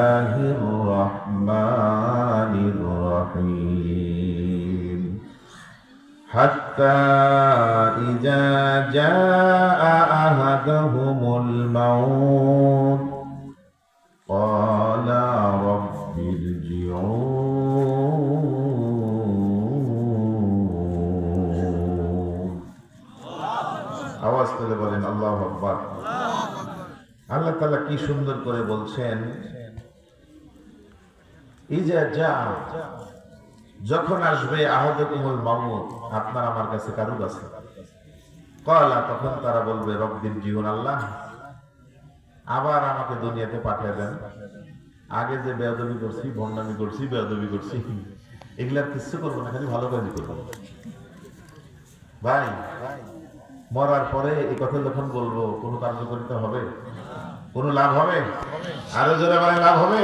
রহমানির রহিম। হাত্তা ইযা জাআ আহাদাহুমুল মাউত ক্বালা রাব্বিরজিউন। আওয়াজ তুলে বলেন আল্লাহু আকবার। আল্লাহ তাআলা কি সুন্দর করে বলছেন, ইজা জা যখন আসবে আহাদুকুমুল মাউত আপনার আমার কাছে কারো কাছে, ক্বালা তখন তারা বলবে রব্বিরজিউন আল্লাহ আবার আমাকে দুনিয়াতে পাঠিয়ে দেন। আগে যে বেয়াদবি করছি, ভণ্ডামি করছি, বেয়াদবি করছি, এগুলার কিছু করবো না, খালি ভালো কাজই করবো। ভাই মরার পরে এই কথা যখন বলবো কোনো কার্যকারিতা হবে? কোনো লাভ হবে? আরো জোরে বলেন লাভ হবে?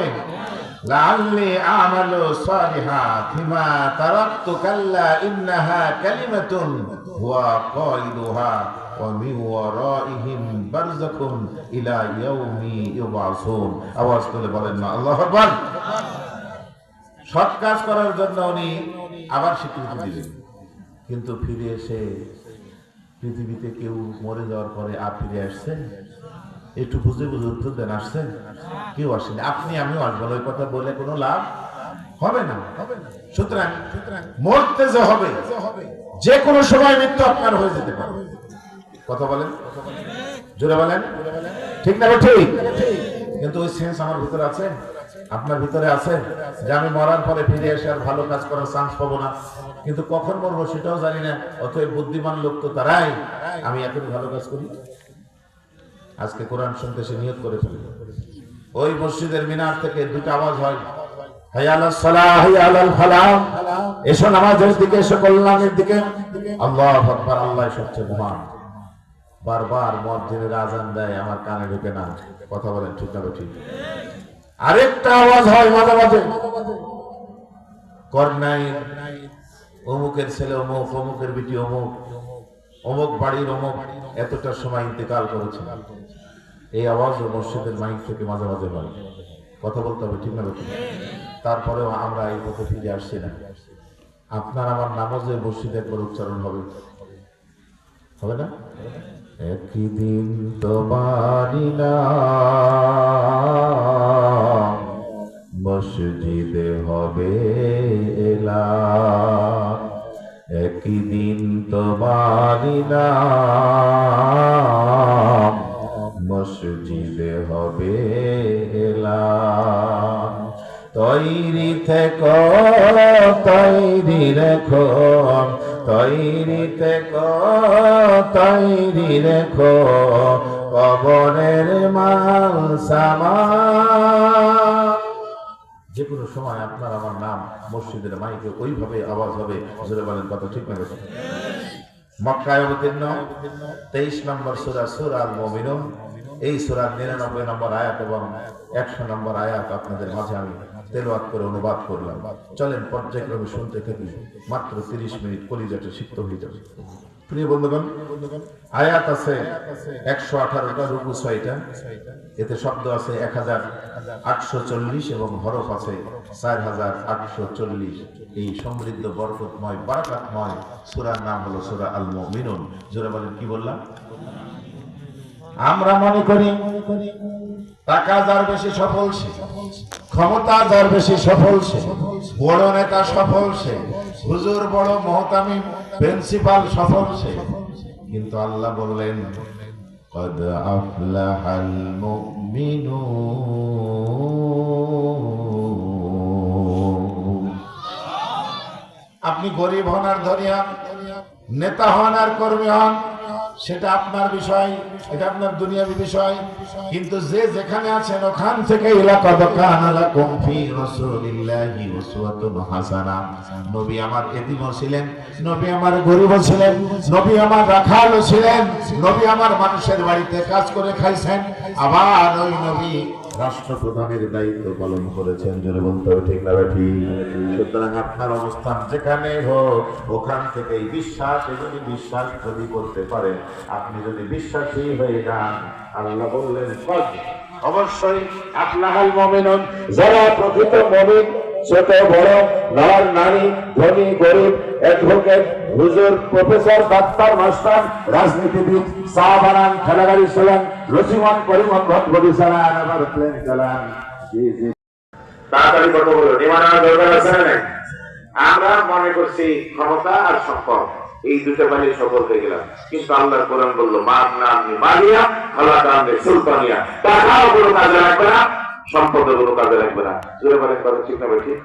লাআল্লি আমালু সালিহা ফিমা তারাকতু কাল্লা ইন্নাহা কালিমাতুন হুয়া কাইলুহা ওয়া মিন ওয়ারাইহিম বারযাখুন ইলা ইয়াউমি ইউবআসুন। আওয়াজ তুলে বলেন না আল্লাহু আকবার। সৎ কাজ করার জন্য উনি আবার স্বীকৃতি দিলেন, কিন্তু ফিরে এসে পৃথিবীতে কেউ মরে যাওয়ার পরে আর ফিরে আসছে? একটু বুঝে বুঝে উত্তর দেন, আসছে? কেউ আসেনি। আপনি আমিও আসবো, ওই কথা বলে কোনো লাভ হবে না। সুতরাং মরতে যে হবে, যে কোনো সময় মৃত্যু আপনার হয়ে যেতে পারে। কথা বলেন, জোরে বলেন, ঠিক না ঠিক? কিন্তু ওই সেন্স আমার ভিতরে আছে, আপনার ভিতরে আছে যে আমি মরার পরে ফিরে এসে আর ভালো কাজ করার চান্স পাবো না, কিন্তু কখন মরবো সেটাও জানি না। অতএব বুদ্ধিমান লোক তো তারাই আমি এখনই ভালো কাজ করি। আজকে কোরআন শুনতে সে নিয়ত করে ফেলে। ওই মসজিদের মিনার থেকে দুটো আওয়াজ হয়, হাইয়া আলাস সালাহ হাইয়া আলাল ফালাহ, এসো নামাজের দিকে, এসো কল্যাণের দিকে। আল্লাহু আকবার, আল্লাহ সবচেয়ে মহান। বারবার মুয়াজ্জিনের আযান দেয়, আমার কানে ঢোকে না। কথা বলেন ঠিক না ঠিক? আরেকটা আওয়াজ হয় মাঝে মাঝে, করনাই অমুকের ছেলে অমুক, অমুকের বিটি অমুক, অমুক বাড়ির অমুক এতটা সময় ইন্তেকাল করেছে। এই আওয়াজ মসজিদের মাইক থেকে মাঝে মাঝে হয়। কথা বলতে হবে ঠিক না ঠিক? তারপরেও আমরা এই পথে ফিরে আসছি না। আপনার আমার নামাজে মসজিদে একবার উচ্চারণ হবে, হবে না? একদিন তোমারি নাম মসজিদে হবে এলান, একদিন তোমারি নাম মসজিদে হবে এলান। তৈরি থেকো, তৈরি রেখো, তৈরি থেকো, তৈরি রেখো, কবরের মাল সামান যে কোনো সময় আপনার আমার নাম মসজিদের মাইকে ওইভাবে আওয়াজ হবে, জোরে বলেন কথা ঠিক না বেঠিক? মক্কায় অবতীর্ণ 23 নম্বর সূরা সূরা আল মুমিনুন, এই সূরার 99 নম্বর আয়াত এবং 100 নম্বর আয়াত আপনাদের মাঝে আমি তেলাওয়াত করে অনুবাদ করলাম। চলেন পর্যায়ক্রমে শুনতে থাকি, মাত্র 30 মিনিট কলিজাটা সিক্ত হয়ে যাবে। প্রিয় বন্ধুগণ, আয়াত আছে 118টা, রুকু 6টা, এতে শব্দ আছে 1840 এবং হরফ আছে 4840। এই সমৃদ্ধ বরকতময় বারাকাতময় সূরার নাম হলো সূরা আল মুমিনুন। জোরে বলেন কি বললাম? আমরা মনে করি টাকা যার বেশি সফল সে, ক্ষমতা যার বেশি সফল সে, বড় নেতা সফল সে, হুজুর বড় মহতামিম প্রিন্সিপাল সফল সে। কিন্তু আল্লাহ বললেন কদ আফলাহাল মুমিনুন। আপনি গরিব হন আর ধনী হন, নেতা হন আর কর্মী হন, সেটা আপনার বিষয়, এটা আপনার দুনিয়াবী বিষয়। কিন্তু যে যেখানে আছেন ওখান থেকে লাকাদ কানা লাকুম ফি রাসূলিল্লাহি উসওয়াতুন হাসানাহ। নবী আমার এতিমও ছিলেন, নবী আমার গরিবও ছিলেন, নবী আমার রাখালও ছিলেন, নবী আমার মানুষের বাড়িতে কাজ করে খাইছেন, আবার ওই নবী রাষ্ট্রপ্রধানের দায়িত্ব পালন করেছেন। জোরে বলতে হবে ঠিক না বেঠিক? সুতরাং আপনার অবস্থান যেখানে হোক ওখান থেকেই বিশ্বাস, যদি বিশ্বাস যদি করতে পারেন, আপনি যদি বিশ্বাসী হয়ে যান, আল্লাহ বললেন অবশ্যই আফলাহাল মুমিনুন, যারা প্রকৃত মুমিন, ছোট বড়, নর নারী, ধনী গরিব, অ্যাডভোকেট, হুজুর, প্রফেসর, ডাক্তার, মাস্টার, রাজনীতিবিদ, চা বানান, খেলাগাড়ি চালান, রসিমান পরিমন ঘটঘটি চালান, আবার প্লেন চালান। তাড়াতাড়ি কথা বলো, নিমানার দরকার আছে না নাই? আমরা মনে করছি ক্ষমতা আর সম্পদ, এই দুটো বাহিনী সফল হয়ে গেলাম। কিন্তু আল্লাহর কোরআন বললো মালিয়া খালাকানে সুলতানিয়া, টাকাও কোনো কাজে লাগবে না, সম্পদের কোনো কাজে লাগবে না। জোরে বলেন কথা ঠিক না বেঠিক?